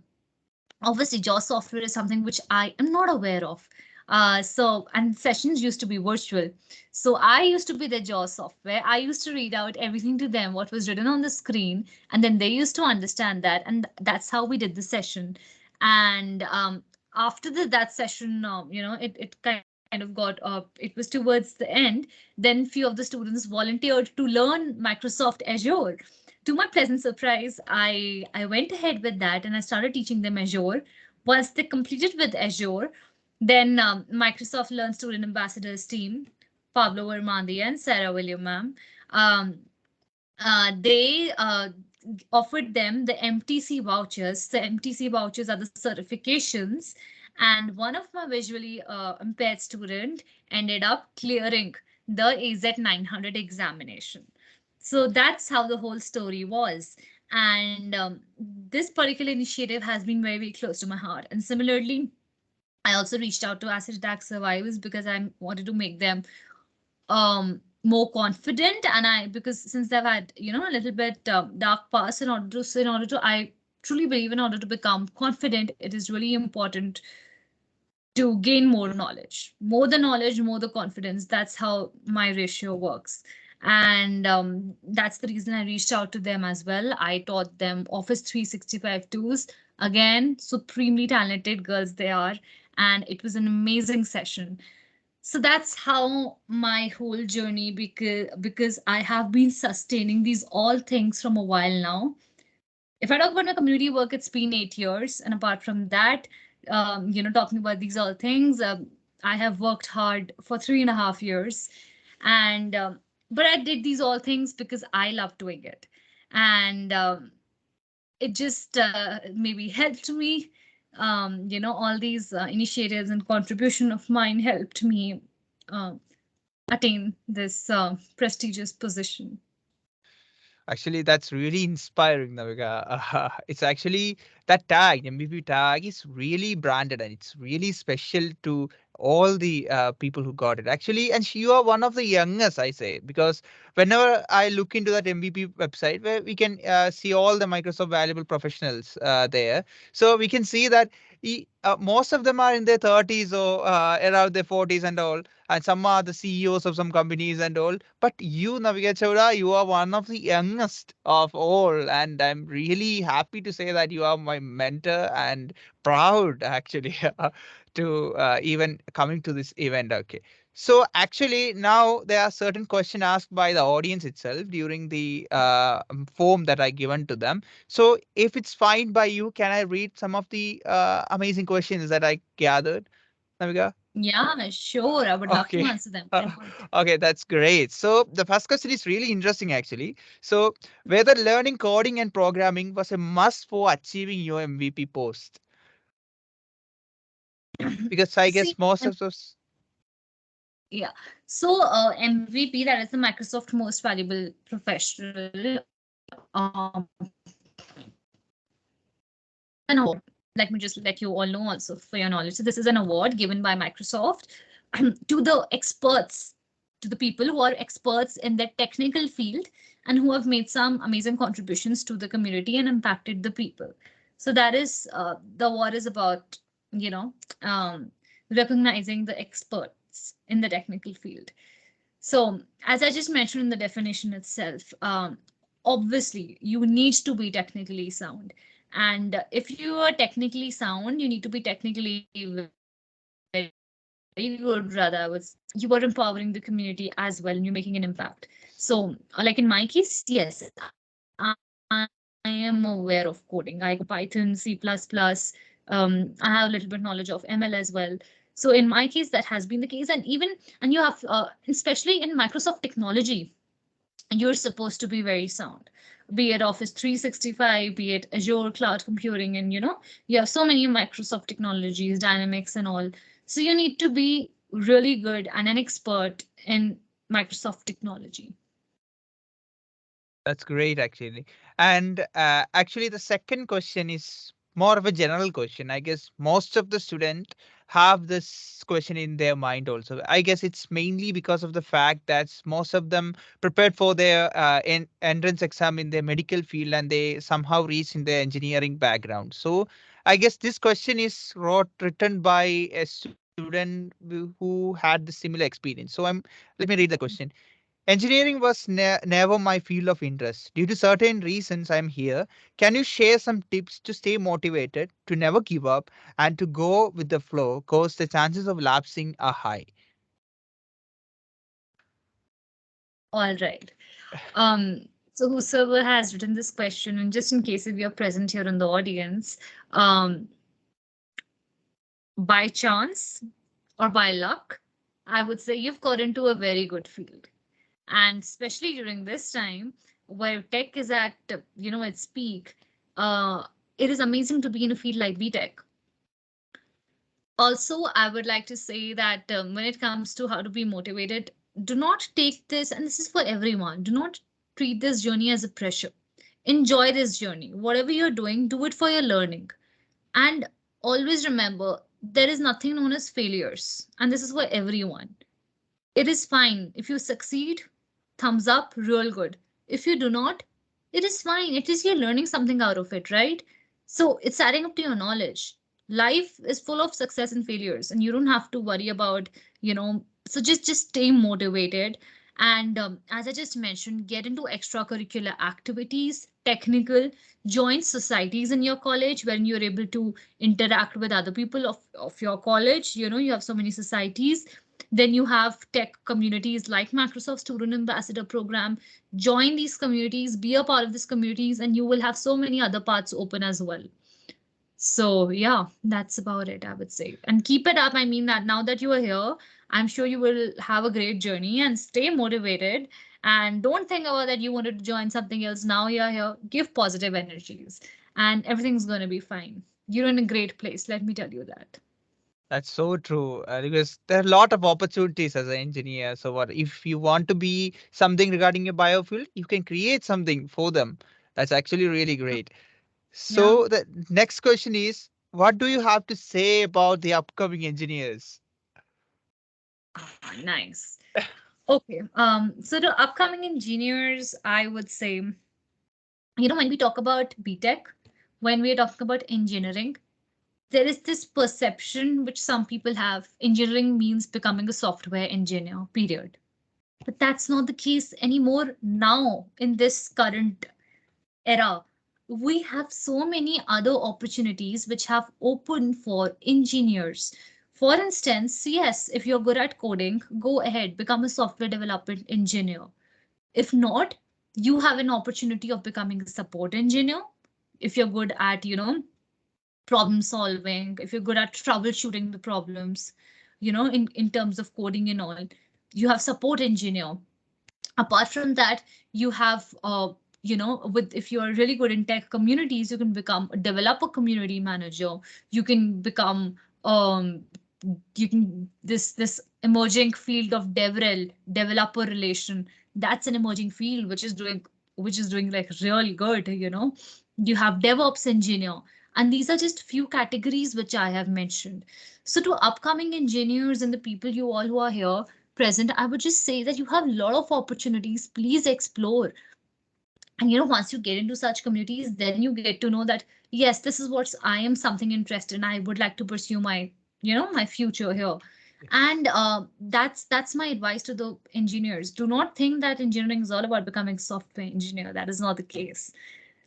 [SPEAKER 2] obviously JAWS software is something which I am not aware of. And sessions used to be virtual. So I used to be the JAWS software. I used to read out everything to them, what was written on the screen, and then they used to understand that. And that's how we did the session. And after that session, it kind of got, it was towards the end. Then few of the students volunteered to learn Microsoft Azure. To my pleasant surprise, I went ahead with that and I started teaching them Azure. Once they completed with Azure, then Microsoft Learn Student Ambassadors team, Pablo Vermandi and Sarah William ma'am, um, they offered them the MTC vouchers. The MTC vouchers are the certifications, and one of my visually impaired student ended up clearing the AZ 900 examination. So that's how the whole story was. And this particular initiative has been very, very close to my heart. And similarly, I also reached out to acid attack survivors because I wanted to make them more confident. And because since they've had a little bit dark past, in order to I truly believe in order to become confident, it is really important to gain more knowledge. More the knowledge, more the confidence. That's how my ratio works. And that's the reason I reached out to them as well. I taught them Office 365 tools. Again, supremely talented girls they are. And it was an amazing session. So that's how my whole journey, because I have been sustaining these all things from a while now. If I talk about my community work, it's been 8 years, and apart from that, talking about these all things, I have worked hard for 3.5 years, and but I did these all things because I love doing it, and it just maybe helped me. All these initiatives and contribution of mine helped me uh, attain this prestigious position.
[SPEAKER 1] Actually, that's really inspiring, Navika. It's actually that tag, MVP tag, is really branded and it's really special to all the people who got it. Actually, and you are one of the youngest, I say, because whenever I look into that MVP website where we can see all the Microsoft valuable professionals there, so we can see that most of them are in their 30s or around their 40s and all, and some are the CEOs of some companies and all. But you, Navika Chowda, you are one of the youngest of all, and I'm really happy to say that you are my mentor and proud actually to even coming to this event. Okay. So actually now there are certain questions asked by the audience itself during the form that I given to them. So if it's fine by you, can I read some of the amazing questions that I gathered, Navika?
[SPEAKER 2] Yeah, sure. I would love to
[SPEAKER 1] Okay.
[SPEAKER 2] answer them. Go ahead.
[SPEAKER 1] Okay, that's great. So the first question is really interesting actually. So whether learning coding and programming was a must for achieving your MVP post? Because I
[SPEAKER 2] See,
[SPEAKER 1] guess most of those.
[SPEAKER 2] yeah. So MVP, that is the Microsoft Most Valuable Professional. An award. Let me just let you all know also for your knowledge. So this is an award given by Microsoft to the experts, to the people who are experts in their technical field and who have made some amazing contributions to the community and impacted the people. So that is the award is about, you know, um, recognizing the experts in the technical field. So, as I just mentioned in the definition itself, obviously you need to be technically sound. And if you are technically sound, you need to be technically very good, rather. I would say you are empowering the community as well, and you're making an impact. So, like in my case, yes, I am aware of coding. I can do Python, C++. I have a little bit knowledge of ML as well. So in my case, that has been the case, and you have, especially in Microsoft technology, you're supposed to be very sound, be it Office 365, be it Azure cloud computing, and you have so many Microsoft technologies, Dynamics, and all. So you need to be really good and an expert in Microsoft technology.
[SPEAKER 1] That's great, actually. And actually, the second question is more of a general question. I guess most of the students have this question in their mind also. I guess it's mainly because of the fact that most of them prepared for their entrance exam in their medical field and they somehow reach in their engineering background. So I guess this question is written by a student who had the similar experience. So let me read the question. Engineering was never my field of interest. Due to certain reasons, I'm here. Can you share some tips to stay motivated, to never give up, and to go with the flow? Cause the chances of lapsing are high.
[SPEAKER 2] All right. So whosoever has written this question, and just in case if you're present here in the audience, um, by chance or by luck, I would say you've got into a very good field. And especially during this time where tech is at, its peak, uh, it is amazing to be in a field like BTech. Also, I would like to say that when it comes to how to be motivated, do not take this, and this is for everyone, do not treat this journey as a pressure. Enjoy this journey. Whatever you're doing, do it for your learning. And always remember, there is nothing known as failures, and this is for everyone. It is fine. If you succeed, thumbs up, real good. If you do not, it is fine. It is you're learning something out of it, right? So it's adding up to your knowledge. Life is full of success and failures, and you don't have to worry about, so just stay motivated. And as I just mentioned, get into extracurricular activities, technical, join societies in your college when you're able to interact with other people of your college. You have so many societies. Then you have tech communities like Microsoft Student Ambassador Program. Join these communities, be a part of these communities, and you will have so many other paths open as well. So yeah, that's about it, I would say. And keep it up. I mean that now that you are here, I'm sure you will have a great journey and stay motivated. And don't think about that you wanted to join something else. Now you're here. Give positive energies and everything's going to be fine. You're in a great place. Let me tell you that.
[SPEAKER 1] That's so true because there are a lot of opportunities as an engineer. So what if you want to be something regarding your biofuel, you can create something for them. That's actually really great.
[SPEAKER 2] Yeah.
[SPEAKER 1] So the next question is, what do you have to say about the upcoming engineers?
[SPEAKER 2] Ah, nice. Okay. So the upcoming engineers, I would say, when we talk about BTech, when we are talking about engineering, there is this perception which some people have engineering means becoming a software engineer, period. But that's not the case anymore now in this current era. We have so many other opportunities which have opened for engineers. For instance, yes, if you're good at coding, go ahead, become a software development engineer. If not, you have an opportunity of becoming a support engineer. If you're good at, problem solving, if you're good at troubleshooting the problems, in terms of coding and all, you have support engineer. Apart from that, you have with if you are really good in tech communities, you can become a developer community manager. You can become um you can this emerging field of devrel, developer relation. That's an emerging field which is doing like real good. You have DevOps engineer, and these are just few categories which I have mentioned. So to upcoming engineers and the people you all who are here present, I would just say that you have a lot of opportunities. Please explore. And once you get into such communities, then you get to know that yes, this is what I am something interested in. I would like to pursue my future here.
[SPEAKER 1] Yes.
[SPEAKER 2] And that's my advice to the engineers. Do not think that engineering is all about becoming software engineer. That is not the case.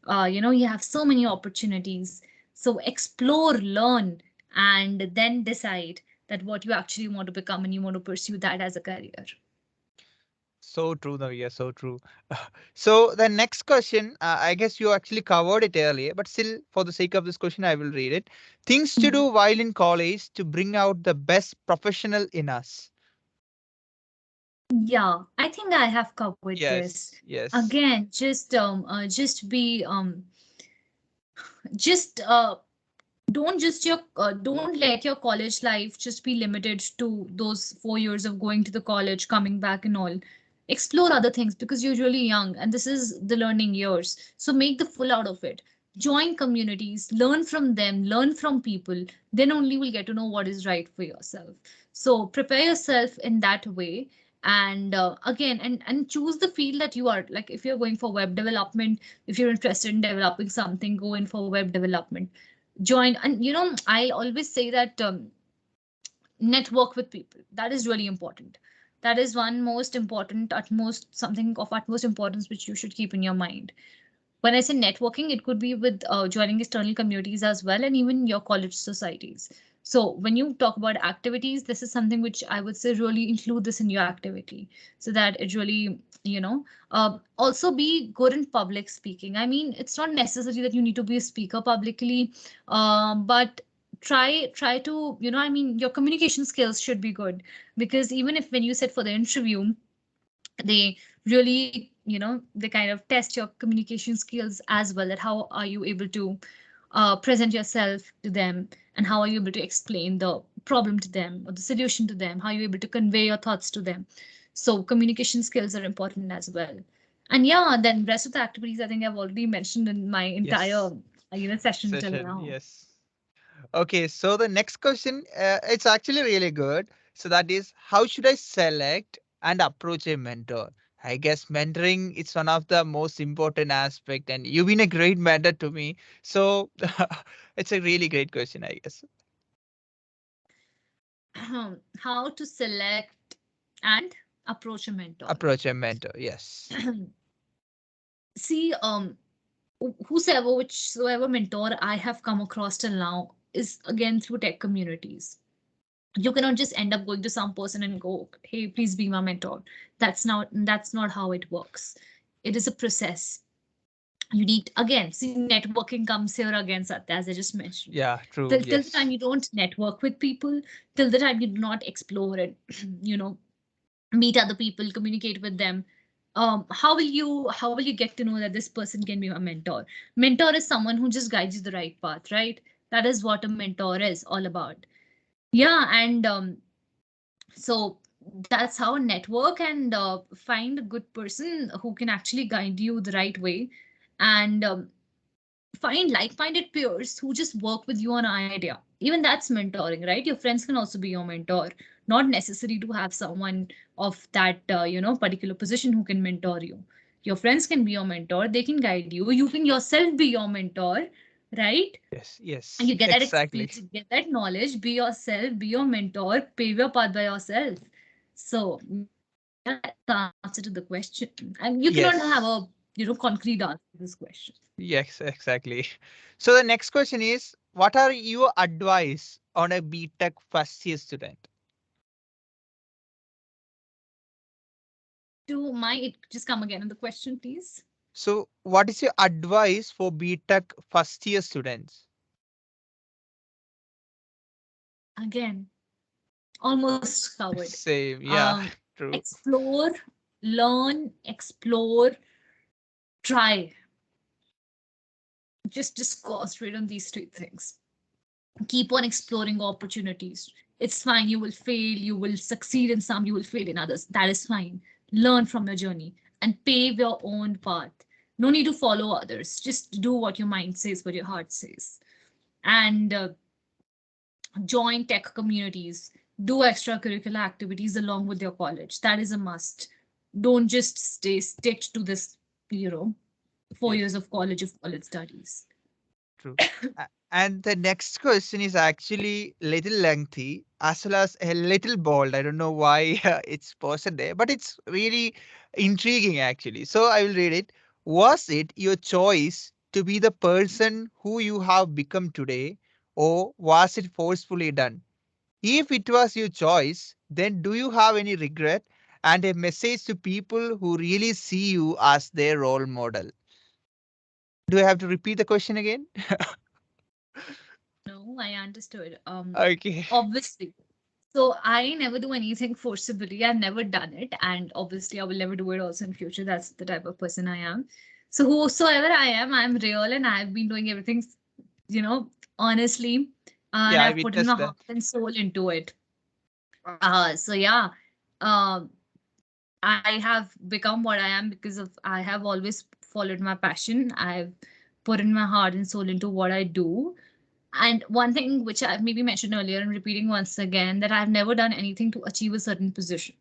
[SPEAKER 2] You have so many opportunities. So explore, learn, and then decide that what you actually want to become and you want to pursue that as a career.
[SPEAKER 1] So true, Navya, so true. So the next question, I guess you actually covered it earlier, but still, for the sake of this question, I will read it. Things to do while in college to bring out the best professional in us.
[SPEAKER 2] Yeah, I think I have covered this.
[SPEAKER 1] Yes, yes,
[SPEAKER 2] Again, just be just don't let your college life just be limited to those 4 years of going to the college, coming back and all. Explore other things because you're really young and this is the learning years, so make the full out of it. Join communities, learn from them, learn from people, then only will get to know what is right for yourself. So prepare yourself in that way. And again, and choose the field that you are like. If you're going for web development, if you're interested in developing something, go in for web development. Join, and I always say that network with people, that is really important. That is one most important, utmost, something of utmost importance which you should keep in your mind. When I say networking, it could be with joining external communities as well, and even your college societies. So when you talk about activities, this is something which I would say really include this in your activity, so that it really, also be good in public speaking. I mean, it's not necessary that you need to be a speaker publicly, but try to, I mean, your communication skills should be good, because even if when you sit for the interview, they really, they kind of test your communication skills as well, that how are you able to present yourself to them, and how are you able to explain the problem to them or the solution to them, how are you able to convey your thoughts to them. So communication skills are important as well. And yeah, then rest of the activities I think I've already mentioned in my entire
[SPEAKER 1] yes.
[SPEAKER 2] session till
[SPEAKER 1] Session,
[SPEAKER 2] now.
[SPEAKER 1] yes. Okay, so the next question, it's actually really good. So that is, how should I select and approach a mentor? I guess mentoring is one of the most important aspect, and you've been a great mentor to me. So it's a really great question, I guess.
[SPEAKER 2] How to select and approach a mentor.
[SPEAKER 1] Approach a mentor, yes.
[SPEAKER 2] See, whosoever mentor I have come across till now is again through tech communities. You cannot just end up going to some person and go, hey, please be my mentor. That's not how it works. It is a process. You need, again, see, networking comes here again, Satya, as I just mentioned.
[SPEAKER 1] Yeah, true,
[SPEAKER 2] Till the time
[SPEAKER 1] yes.
[SPEAKER 2] you don't network with people, till the time you do not explore and meet other people, communicate with them, how will you get to know that this person can be a mentor? Mentor is someone who just guides you the right path, right? That is what a mentor is all about. Yeah, and so that's how network and find a good person who can actually guide you the right way, and find like-minded peers who just work with you on an idea. Even that's mentoring, right? Your friends can also be your mentor. Not necessary to have someone of that particular position who can mentor you. Your friends can be your mentor, they can guide you, you can yourself be your mentor, right?
[SPEAKER 1] Yes,
[SPEAKER 2] And
[SPEAKER 1] yes,
[SPEAKER 2] you get that
[SPEAKER 1] exactly.
[SPEAKER 2] experience, you get that knowledge, be yourself, be your mentor, pave your path by yourself. So yeah, that's the answer to the question. And you cannot have a
[SPEAKER 1] Yes,
[SPEAKER 2] concrete answer to this question.
[SPEAKER 1] yes, exactly. So the next question is, what are your advice on a BTech first year student?
[SPEAKER 2] To my, just come again on the question, please.
[SPEAKER 1] So, what is your advice for BTech first year students?
[SPEAKER 2] Again, almost covered.
[SPEAKER 1] Same, yeah,
[SPEAKER 2] Um,
[SPEAKER 1] true.
[SPEAKER 2] explore, learn, explore, try. Just concentrate on these three things. Keep on exploring opportunities. It's fine. You will fail. You will succeed in some. You will fail in others. That is fine. Learn from your journey and pave your own path. No need to follow others. Just do what your mind says, what your heart says, and join tech communities, do extracurricular activities along with your college. That is a must. Don't just stay stitched to this, you know, 4 years
[SPEAKER 1] Yes,
[SPEAKER 2] of college studies.
[SPEAKER 1] true. And the next question is actually little lengthy as well as a little bold. I don't know why it's posted there, but it's really intriguing actually. So I will read it. Was it your choice to be the person who you have become today, or was it forcefully done? If it was your choice, then do you have any regret, and a message to people who really see you as their role model? Do I have to repeat the question again?
[SPEAKER 2] No, I understood.
[SPEAKER 1] Okay.
[SPEAKER 2] Obviously. So I never do anything forcibly. I've never done it, and obviously I will never do it also in future. That's the type of person I am. So whosoever I am, I'm real, and I've been doing everything, you know, honestly, and
[SPEAKER 1] Yeah, I
[SPEAKER 2] I've put in my
[SPEAKER 1] witnessed that.
[SPEAKER 2] heart and soul into it. So yeah, um, I have become what I am because of I have always followed my passion. I've put in my heart and soul into what I do. And one thing which I've maybe mentioned earlier and repeating once again, that I've never done anything to achieve a certain position.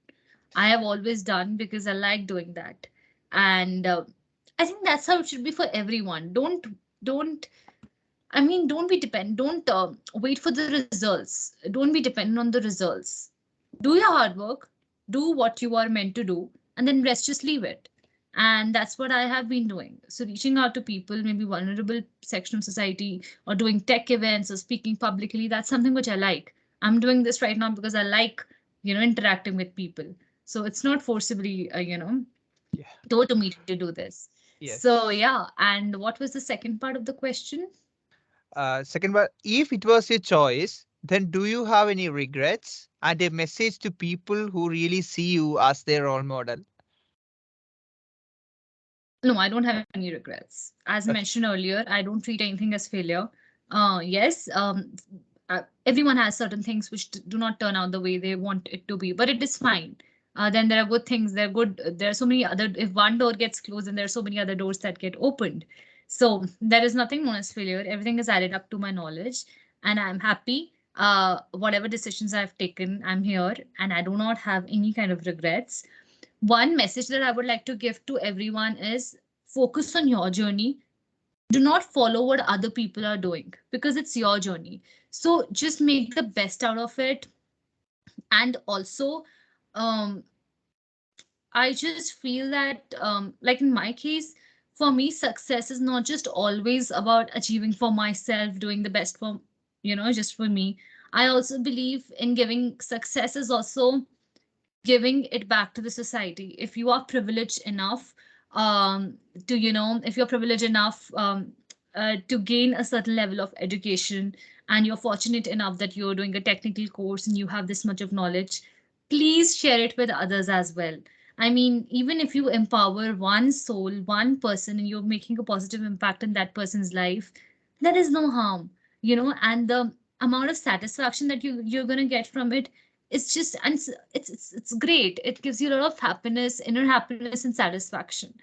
[SPEAKER 2] I have always done because I like doing that. And I think that's how it should be for everyone. Don't I mean, don't be depend. Don't wait for the results. Don't be dependent on the results. Do your hard work. Do what you are meant to do, and then rest. Just leave it. And that's what I have been doing. So reaching out to people, maybe vulnerable section of society, or doing tech events or speaking publicly. That's something which I like. I'm doing this right now because I like, interacting with people. So it's not forcibly,
[SPEAKER 1] Yeah.
[SPEAKER 2] told to me to do this. So
[SPEAKER 1] Yes.
[SPEAKER 2] yeah. And what was the second part of the question?
[SPEAKER 1] Second one, if it was your choice, then do you have any regrets and a message to people who really see you as their role model?
[SPEAKER 2] No, I don't have any regrets. As mentioned
[SPEAKER 1] Okay,
[SPEAKER 2] earlier, I don't treat anything as failure. Yes, everyone has certain things which do not turn out the way they want it to be, but it is fine. Then there are good things. There are good. There are so many other. If one door gets closed, and there are so many other doors that get opened. So there is nothing known as failure. Everything is added up to my knowledge, and I'm happy. Whatever decisions I've taken, I'm here, and I do not have any kind of regrets. One message that I would like to give to everyone is focus on your journey. Do not follow what other people are doing because it's your journey. So just make the best out of it. And also, um, I just feel that, like in my case, for me, success is not just always about achieving for myself, doing the best for, just for me. I also believe in giving success is also giving it back to the society. If you are privileged enough to, if you're privileged enough to gain a certain level of education, and you're fortunate enough that you're doing a technical course and you have this much of knowledge, please share it with others as well. I mean, even if you empower one soul, one person, and you're making a positive impact in that person's life, there is no harm, and the amount of satisfaction that you're going to get from it, it's just, and it's great. It gives you a lot of happiness, inner happiness and satisfaction.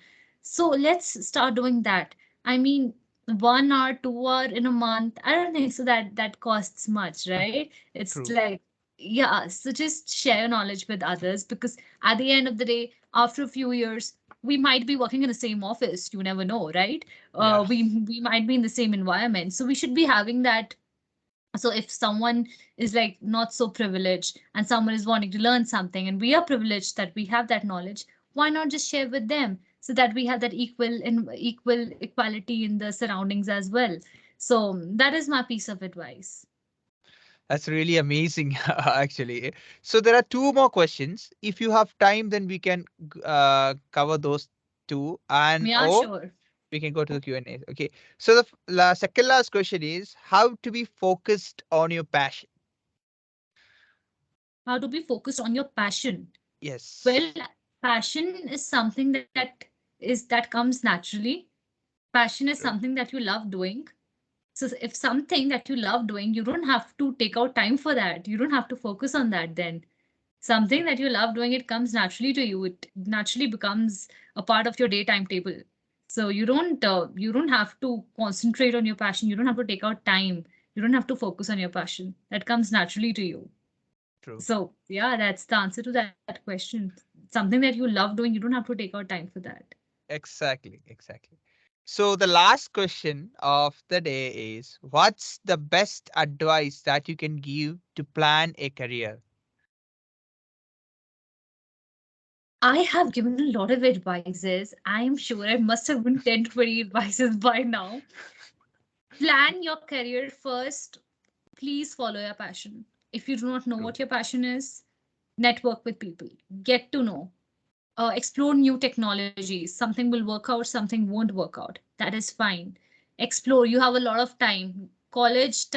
[SPEAKER 2] So let's start doing that. I mean, 1 hour, 2 hour in a month, I don't think so that costs much, right? It's
[SPEAKER 1] true.
[SPEAKER 2] like, yeah, so just share knowledge with others, because at the end of the day, after a few years, we might be working in the same office, you never know, right?
[SPEAKER 1] Yeah,
[SPEAKER 2] We might be in the same environment, so we should be having that. So if someone is like not so privileged and someone is wanting to learn something, and we are privileged that we have that knowledge, why not just share with them, so that we have that equal equality in the surroundings as well. So that is my piece of advice.
[SPEAKER 1] that's really amazing, actually. So there are two more questions. If you have time, then we can cover those two, and
[SPEAKER 2] Yeah,
[SPEAKER 1] or
[SPEAKER 2] sure.
[SPEAKER 1] we can go to the Q&A. Okay. So the second last question is how to be focused on your passion.
[SPEAKER 2] How to be focused on your passion? Well,
[SPEAKER 1] Yes.
[SPEAKER 2] passion is something that comes naturally. Passion is
[SPEAKER 1] True.
[SPEAKER 2] something that you love doing. So if something that you love doing, you don't have to take out time for that. You don't have to focus on that then. Something
[SPEAKER 1] True.
[SPEAKER 2] that you love doing, it comes naturally to you. It naturally becomes a part of your day timetable. So you don't have to concentrate on your passion. You don't have to take out time. You don't have to focus on your passion. That comes naturally to you.
[SPEAKER 1] True.
[SPEAKER 2] So yeah, that's the answer to that question. Something that you love doing, you don't have to take out time for that.
[SPEAKER 1] Exactly. Exactly. So the last question of the day is what's the best advice that you can give to plan a career?
[SPEAKER 2] I have given a lot of advices. I am sure I must have been 10 to 20 advices by now. Plan your career first. Please follow your passion. If you do not know
[SPEAKER 1] True.
[SPEAKER 2] what your passion is, network with people, get to know, explore new technologies. Something will work out, something won't work out. That is fine. Explore. You have a lot of time. College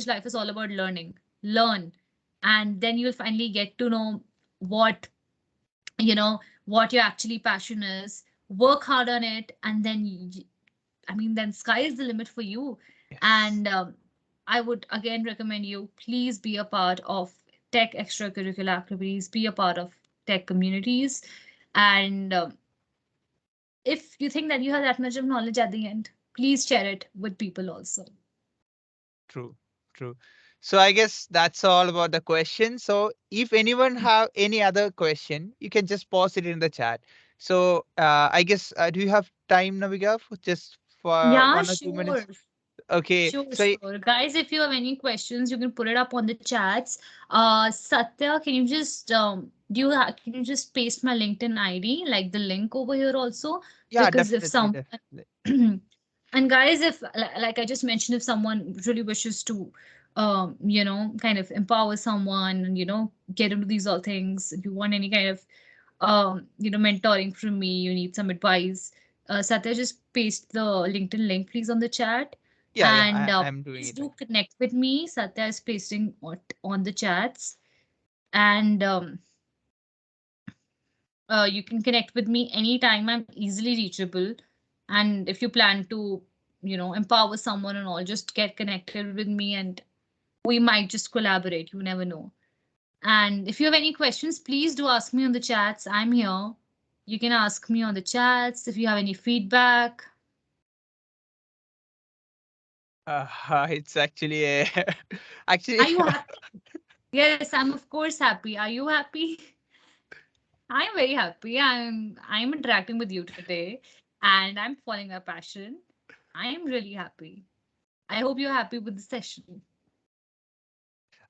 [SPEAKER 2] life is all about learning. Learn. and then you'll finally get to know what you know what your actually passion is. Work hard on it, and then I mean, then sky is the limit for you.
[SPEAKER 1] Yes.
[SPEAKER 2] And I would again recommend you, please be a part of tech extracurricular activities, be a part of tech communities. And if you think that you have that much of knowledge at the end, please share it with people also.
[SPEAKER 1] True, true. So I guess that's all about the question. So if anyone have any other question, you can just post it in the chat. So I guess do you have time, Navika, for just for
[SPEAKER 2] Yeah,
[SPEAKER 1] 1 or 2 minutes?
[SPEAKER 2] sure.
[SPEAKER 1] Okay.
[SPEAKER 2] Sure,
[SPEAKER 1] So
[SPEAKER 2] sure. Guys, if you have any questions, you can put it up on the chats. Satya, can you just can you just paste my LinkedIn ID, like the link over here also?
[SPEAKER 1] yeah,
[SPEAKER 2] Because if
[SPEAKER 1] definitely,
[SPEAKER 2] some
[SPEAKER 1] definitely.
[SPEAKER 2] and guys, if like I just mentioned, if someone really wishes to kind of empower someone and get into these all things, if you want any kind of mentoring from me, you need some advice, Satya, just paste the LinkedIn link, please, on the chat.
[SPEAKER 1] Yeah, yeah.
[SPEAKER 2] And
[SPEAKER 1] I'm doing
[SPEAKER 2] please
[SPEAKER 1] it
[SPEAKER 2] do
[SPEAKER 1] right.
[SPEAKER 2] connect with me. Satya is pasting on the chats. And you can connect with me anytime. I'm easily reachable. And if you plan to, empower someone and all, just get connected with me and we might just collaborate. You never know. And if you have any questions, please do ask me on the chats. I'm here. You can ask me on the chats if you have any feedback.
[SPEAKER 1] It's actually a actually
[SPEAKER 2] Are you happy? Yes, I'm of course happy. Are you happy? I'm very happy. I'm interacting with you today and I'm following my passion. I'm really happy. I hope you're happy with the session.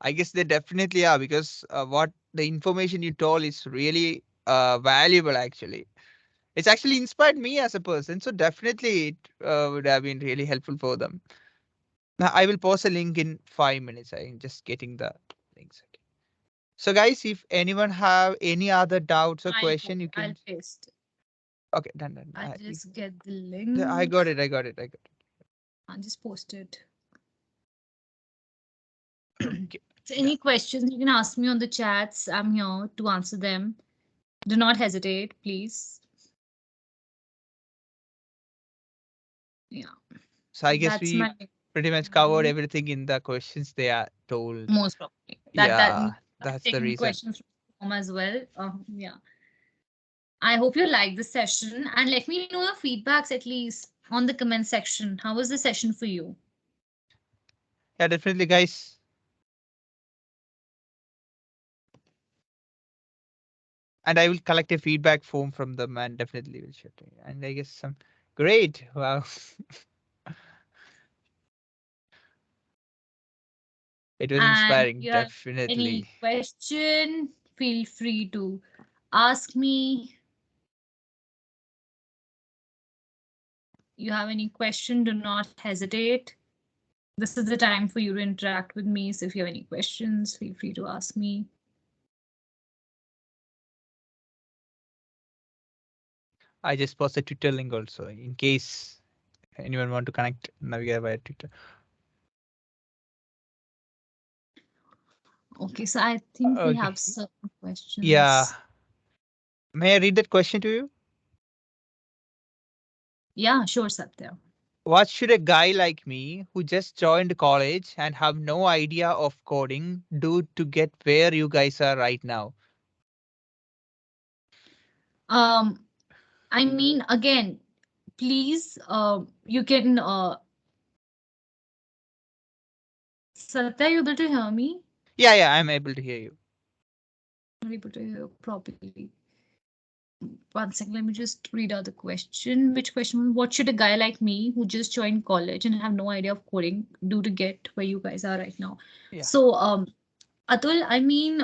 [SPEAKER 1] I guess they definitely are because what the information you told is really valuable actually. It's actually inspired me as a person, so definitely it would have been really helpful for them. Now I will post a link in 5 minutes. I'm just getting the links. Okay. So guys, if anyone have any other doubts or
[SPEAKER 2] I'll
[SPEAKER 1] question, you
[SPEAKER 2] I'll
[SPEAKER 1] can.
[SPEAKER 2] paste.
[SPEAKER 1] Okay, done, done.
[SPEAKER 2] I'll just get the
[SPEAKER 1] I
[SPEAKER 2] link.
[SPEAKER 1] got it. I got it. I got
[SPEAKER 2] I'll just post it.
[SPEAKER 1] it. Okay,
[SPEAKER 2] So
[SPEAKER 1] done.
[SPEAKER 2] any questions you can ask me on the chats. I'm here to answer them. Do not hesitate, please. Yeah,
[SPEAKER 1] So I guess
[SPEAKER 2] that's
[SPEAKER 1] we
[SPEAKER 2] my
[SPEAKER 1] pretty much covered
[SPEAKER 2] ID.
[SPEAKER 1] everything in the questions they are told.
[SPEAKER 2] Most probably. That
[SPEAKER 1] Yeah,
[SPEAKER 2] I've
[SPEAKER 1] that's the
[SPEAKER 2] taken
[SPEAKER 1] reason.
[SPEAKER 2] questions from home as well. Yeah. I hope you like the session and let me know your feedbacks at least on the comment section. How was the session for you?
[SPEAKER 1] Yeah, definitely, guys. And I will collect a feedback form from them and definitely will share to you. And I guess some great. Wow. It was
[SPEAKER 2] And if
[SPEAKER 1] inspiring,
[SPEAKER 2] you have any
[SPEAKER 1] definitely.
[SPEAKER 2] question, feel free to ask me. You have any question, do not hesitate. This is the time for you to interact with me. So if you have any questions, feel free to ask me.
[SPEAKER 1] I just post a Twitter link also in case anyone want to connect Navigate via Twitter.
[SPEAKER 2] Okay, so I think we
[SPEAKER 1] Okay.
[SPEAKER 2] have some
[SPEAKER 1] Yeah.
[SPEAKER 2] questions.
[SPEAKER 1] May I read that question to you?
[SPEAKER 2] Yeah, sure, Satya.
[SPEAKER 1] What should a guy like me who just joined college and have no idea of coding do to get where you guys are right now?
[SPEAKER 2] Um, I mean, again, please, you can, Satya, you able to hear me?
[SPEAKER 1] Yeah, yeah, I'm able to hear you.
[SPEAKER 2] Not able to hear properly. One second, let me just read out the question. Which question? What should a guy like me who just joined college and have no idea of coding do to get where you guys are right now?
[SPEAKER 1] Yeah.
[SPEAKER 2] So, Atul, I mean,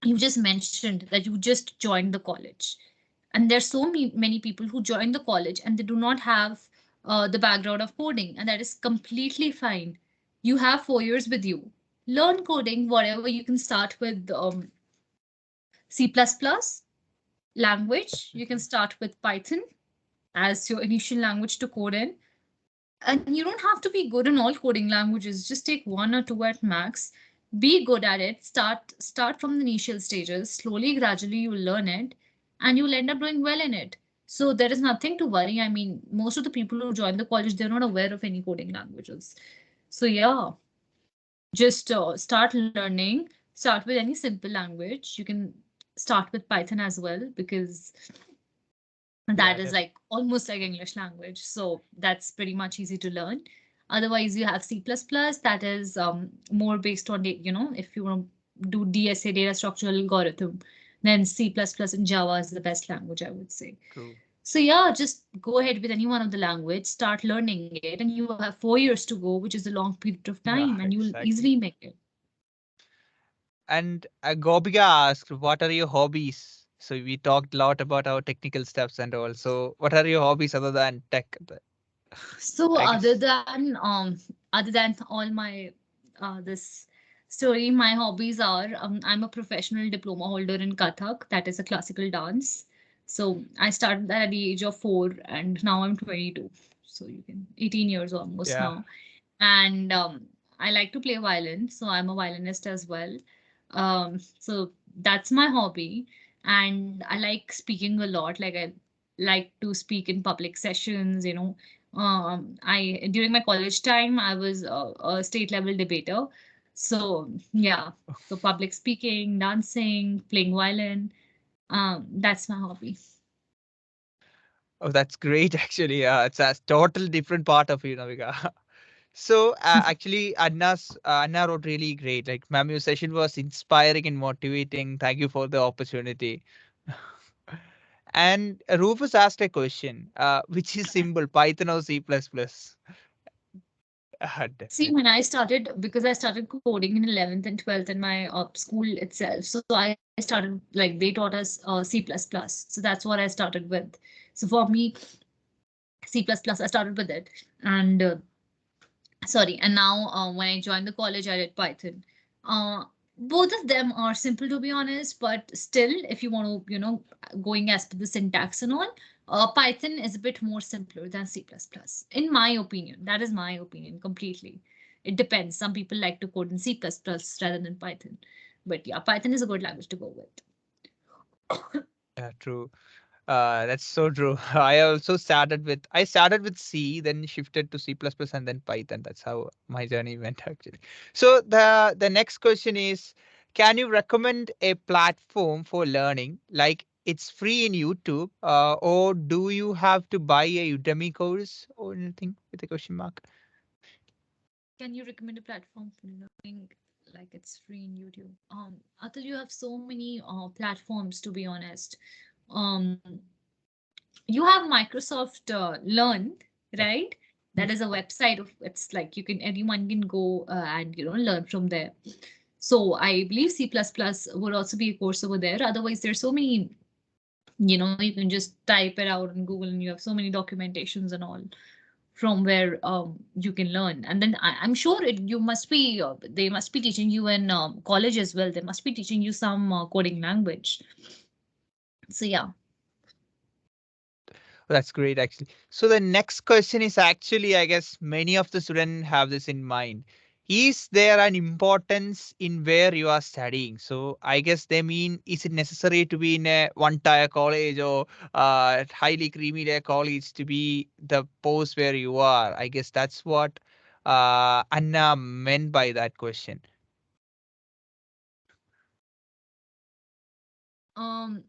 [SPEAKER 2] you just mentioned that you just joined the college, and there's so many people who join the college and they do not have the background of coding, and that is completely fine. You have 4 years with you. Learn coding, whatever. You can start with C++ language. You can start with Python as your initial language to code in. And you don't have to be good in all coding languages. Just take one or two at max. Be good at it. Start from the initial stages. Slowly, gradually, you'll learn it, and you'll end up doing well in it. So there is nothing to worry. I mean, most of the people who join the college, they're not aware of any coding languages. So yeah, just start learning. Start with any simple language. You can start with Python as well, because
[SPEAKER 1] Yeah,
[SPEAKER 2] that is like almost like English language. So that's pretty much easy to learn. Otherwise, you have C++, that is more based on, if you want to do DSA, data structural algorithm, then C++ and Java is the best language, I would say.
[SPEAKER 1] true.
[SPEAKER 2] So yeah, just go ahead with any one of the language, start learning it, and you have 4 years to go, which is a long period of time,
[SPEAKER 1] Yeah,
[SPEAKER 2] and you'll easily
[SPEAKER 1] exactly.
[SPEAKER 2] make it.
[SPEAKER 1] And Gopika asked, "What are your hobbies?" So we talked a lot about our technical steps and also, what are your hobbies other than tech?
[SPEAKER 2] So
[SPEAKER 1] I guess.
[SPEAKER 2] other than all my this story, my hobbies are I'm a professional diploma holder in Kathak, that is a classical dance. So I started that at the age of 4, and now I'm 22. So you can 18 years almost
[SPEAKER 1] Yeah.
[SPEAKER 2] now. And I like to play violin, so I'm a violinist as well. So that's my hobby, and I like speaking a lot. Like I like to speak in public sessions. I during my college time I was a state level debater. So yeah, so public speaking, dancing, playing violin. That's my hobby.
[SPEAKER 1] Oh, that's great. Actually, it's a total different part of you, Navika. So actually, Anna wrote really great. Like, ma'am, your session was inspiring and motivating. Thank you for the opportunity. And Rufus asked a question, which is simple: Python or C++?
[SPEAKER 2] See,
[SPEAKER 1] Definitely.
[SPEAKER 2] when I started, because I started coding in 11th and 12th in my school itself. So I started, like, they taught us C++. So that's what I started with. So for me, C++, I started with it. And sorry, and now when I joined the college, I did Python. Uh, both of them are simple, to be honest, but still, if you want to, going as per the syntax and all, Python is a bit more simpler than C++, in my opinion. That is my opinion completely. It depends. Some people like to code in C++ rather than Python. But yeah, Python is a good language to go with.
[SPEAKER 1] Yeah, true. That's so true. I started with C, then shifted to C++ and then Python. That's how my journey went actually. So the next question is, can you recommend a platform for learning? Like, it's free in YouTube, or do you have to buy a Udemy course or anything with a question mark?
[SPEAKER 2] Can you recommend a platform for learning like it's free in YouTube? Atul, you have so many platforms, to be honest. Um, you have Microsoft Learn,
[SPEAKER 1] Yeah.
[SPEAKER 2] right? That is a website of, it's like you can, anyone can go and learn from there. So I believe C++ would also be a course over there. Otherwise, there's so many, you can just type it out on Google, and you have so many documentations and all from where you can learn. And then I'm sure you must be they must be teaching you in college as well. They must be teaching you some coding language. So yeah.
[SPEAKER 1] That's great, actually. So the next question is actually, I guess many of the students have this in mind. Is there an importance in where you are studying? So I guess they mean, is it necessary to be in a one-tier college or highly creamy layer college to be the post where you are? I guess that's what Anna meant by that question.
[SPEAKER 2] um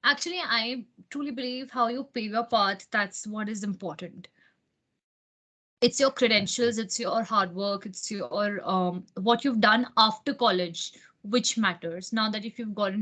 [SPEAKER 2] Actually, I truly believe how you pay your part, that's what is important. It's your
[SPEAKER 1] Okay.
[SPEAKER 2] credentials, it's your hard work, it's your what you've done after college, which matters. Now that if you've got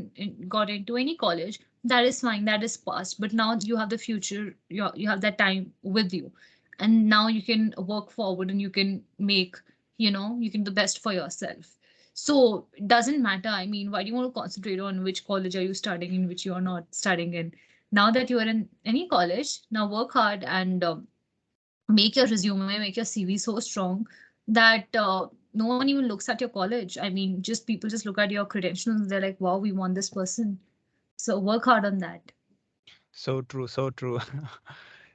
[SPEAKER 2] into any college, that is fine, that is past, but now you have the future, you have that time with you, and now you can work forward and you can make, you can do the best for yourself. So it doesn't matter. I mean, why do you want to concentrate on which college are you studying in, which you are not studying in? Now that you are in any college, now work hard and make your resume, make your CV so strong that no one even looks at your college. I mean, just people just look at your credentials. They're like, wow, we want this person. So work hard on that.
[SPEAKER 1] So true, so true.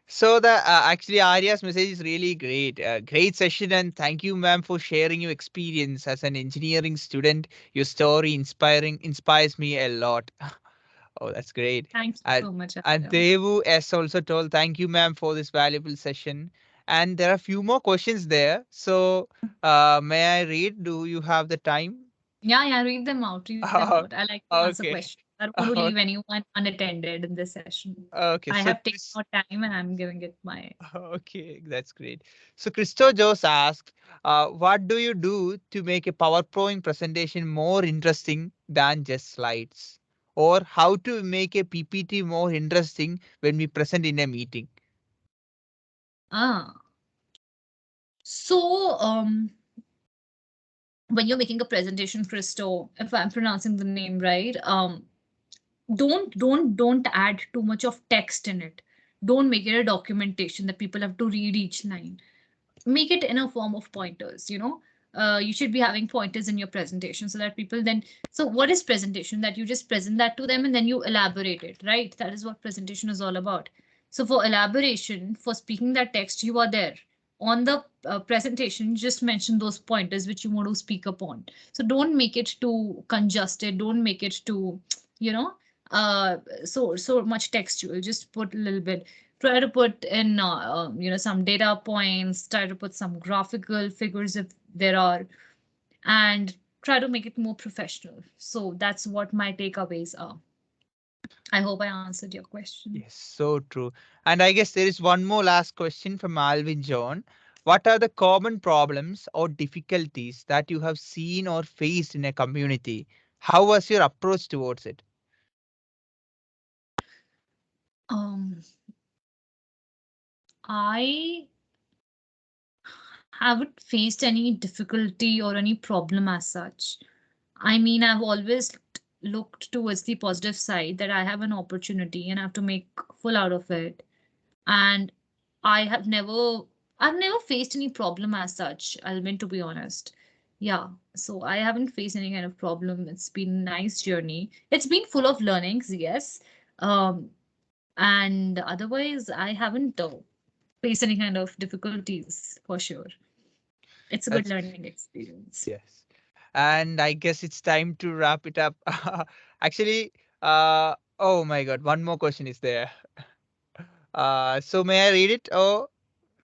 [SPEAKER 1] So the actually Arya's message is really great. Great session, and thank you, ma'am, for sharing your experience as an engineering student. Your story inspires me a lot. Oh, that's great.
[SPEAKER 2] Thank you
[SPEAKER 1] And
[SPEAKER 2] so much,
[SPEAKER 1] and
[SPEAKER 2] Sathya.
[SPEAKER 1] Devu has also told thank you, ma'am, for this valuable session. And there are a few more questions there. So may I read? Do you have the time?
[SPEAKER 2] Yeah, yeah, read them out, read them out. I like to answer
[SPEAKER 1] Okay.
[SPEAKER 2] questions. I don't want to leave anyone unattended in this session.
[SPEAKER 1] Okay.
[SPEAKER 2] I
[SPEAKER 1] So
[SPEAKER 2] have taken
[SPEAKER 1] this
[SPEAKER 2] more time and I'm giving it my.
[SPEAKER 1] Okay, that's great. So Christo Jose asks, what do you do to make a PowerPoint presentation more interesting than just slides? Or how to make a PPT more interesting when we present in a meeting?
[SPEAKER 2] Ah, so when you're making a presentation, Christo, if I'm pronouncing the name right, don't add too much of text in it. Don't make it a documentation that people have to read each line. Make it in a form of pointers, you should be having pointers in your presentation so that people then. So what is presentation? That you just present that to them and then you elaborate it, right? That is what presentation is all about. So for elaboration, for speaking that text, you are there on the presentation. Just mention those pointers which you want to speak upon. So don't make it too congested, don't make it too, you know so much textual. Just put a little bit. Try to put in some data points, try to put some graphical figures if there are, and try to make it more professional. So that's what my takeaways are. I hope I answered your question.
[SPEAKER 1] Yes, so true. And I guess there is one more last question from Alvin John. What are the common problems or difficulties that you have seen or faced in a community? How was your approach towards it?
[SPEAKER 2] um I haven't faced any difficulty or any problem as such. I mean, I've always looked towards the positive side, that I have an opportunity and I have to make full out of it. And I have never I've never faced any problem as such, Alvin, to be honest. Yeah. So I haven't faced any kind of problem. It's been a nice journey. It's been full of learnings, yes. Um, and otherwise I haven't faced any kind of difficulties for sure. It's a good
[SPEAKER 1] That's
[SPEAKER 2] learning experience.
[SPEAKER 1] Yes. And I guess it's time to wrap it up. Actually, oh my God, one more question is there. So may I read it or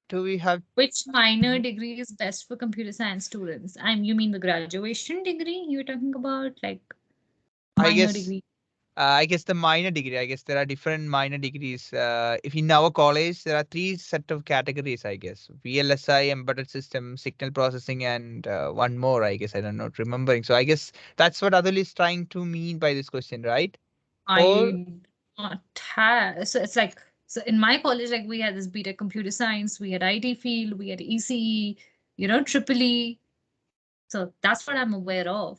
[SPEAKER 1] do we have?
[SPEAKER 2] Which minor
[SPEAKER 1] Mhm.
[SPEAKER 2] degree is best for computer science students? You mean the graduation degree you're talking about, like
[SPEAKER 1] I
[SPEAKER 2] minor
[SPEAKER 1] guess
[SPEAKER 2] degree?
[SPEAKER 1] I guess the minor degree. I guess there are different minor degrees. If in our college there are three set of categories. I guess VLSI, embedded system, signal processing, and one more. I guess I don't know, remembering. So I guess that's what Adul is trying to mean by this question, right? Or
[SPEAKER 2] I not have. So it's like, so in my college, like we had this BTech computer science, we had IT field, we had ECE, triple E. So that's what I'm aware of.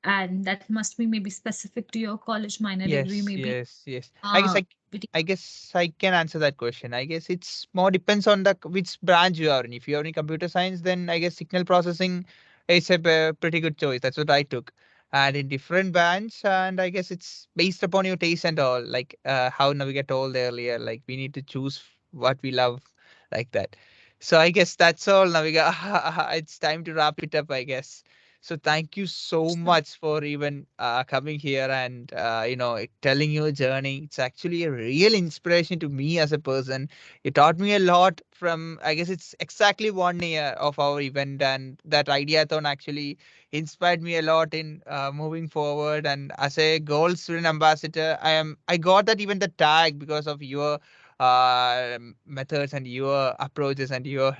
[SPEAKER 2] And that must be maybe specific to your college minor degree,
[SPEAKER 1] Yes,
[SPEAKER 2] maybe.
[SPEAKER 1] yes, yes.
[SPEAKER 2] Uh, but
[SPEAKER 1] I guess I can answer that question. I guess it's more depends on the which branch you are in. If you are in computer science, then I guess signal processing is a pretty good choice. That's what I took. And in different branch, and I guess it's based upon your taste and all. Like how Navika told earlier, like we need to choose what we love, like that. So I guess that's all, Navika. It's time to wrap it up, I guess. So thank you so much for even coming here and telling your journey. It's actually a real inspiration to me as a person. You taught me a lot from, I guess it's exactly 1 year of our event, and that ideathon actually inspired me a lot in moving forward. And as a gold student ambassador, I got that even the tag because of your methods and your approaches and your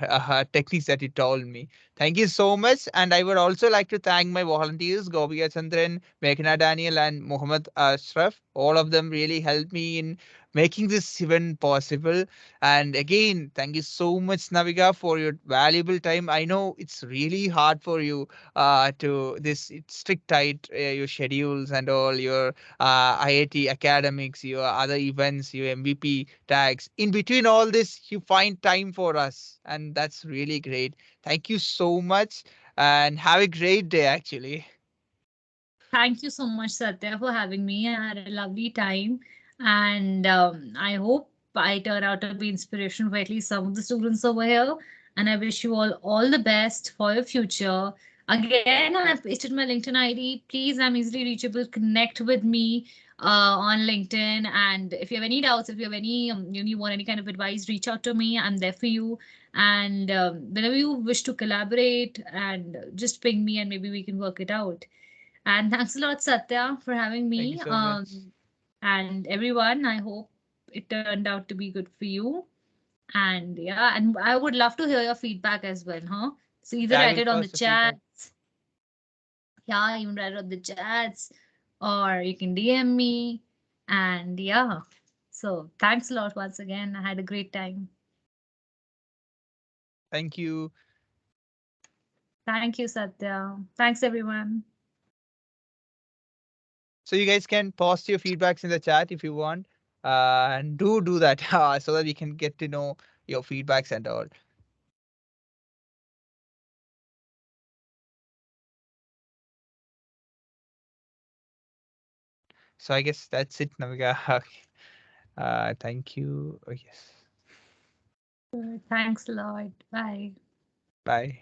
[SPEAKER 1] techniques that you told me. Thank you so much. And I would also like to thank my volunteers, Gopiya Chandran, Meghna Daniel, and Muhammad Ashraf. All of them really helped me in making this event possible. And again, thank you so much, Navika, for your valuable time. I know it's really hard for you to this strict tight your schedules and all your IIT academics, your other events, your MVP tags. In between all this, you find time for us, and that's really great. Thank you so much and have a great day, actually.
[SPEAKER 2] thank you so much, Satya, for having me. I had a lovely time. And I hope I turn out to be inspiration for at least some of the students over here. And I wish you all the best for your future. Again, I've pasted my LinkedIn ID. Please, I'm easily reachable. Connect with me on LinkedIn. And if you have any doubts, if you have any, you want any kind of advice, reach out to me. I'm there for you. And whenever you wish to collaborate, and just ping me, and maybe we can work it out. And thanks a lot, Satya, for having
[SPEAKER 1] Thank you
[SPEAKER 2] me.
[SPEAKER 1] so much.
[SPEAKER 2] And everyone, I hope it turned out to be good for you. And yeah, and I would love to hear your feedback as well, huh? So either
[SPEAKER 1] Yeah, I
[SPEAKER 2] write
[SPEAKER 1] will
[SPEAKER 2] it on the
[SPEAKER 1] pass the feedback.
[SPEAKER 2] chats, yeah, even write it on the chats, or you can DM me. And yeah, so thanks a lot once again. I had a great time.
[SPEAKER 1] Thank you.
[SPEAKER 2] Thank you, Satya. Thanks, everyone.
[SPEAKER 1] So you guys can post your feedbacks in the chat if you want, and do that so that we can get to know your feedbacks and all. So I guess that's it, Navika. Thank you. Oh, yes.
[SPEAKER 2] Thanks a lot. Bye.
[SPEAKER 1] Bye.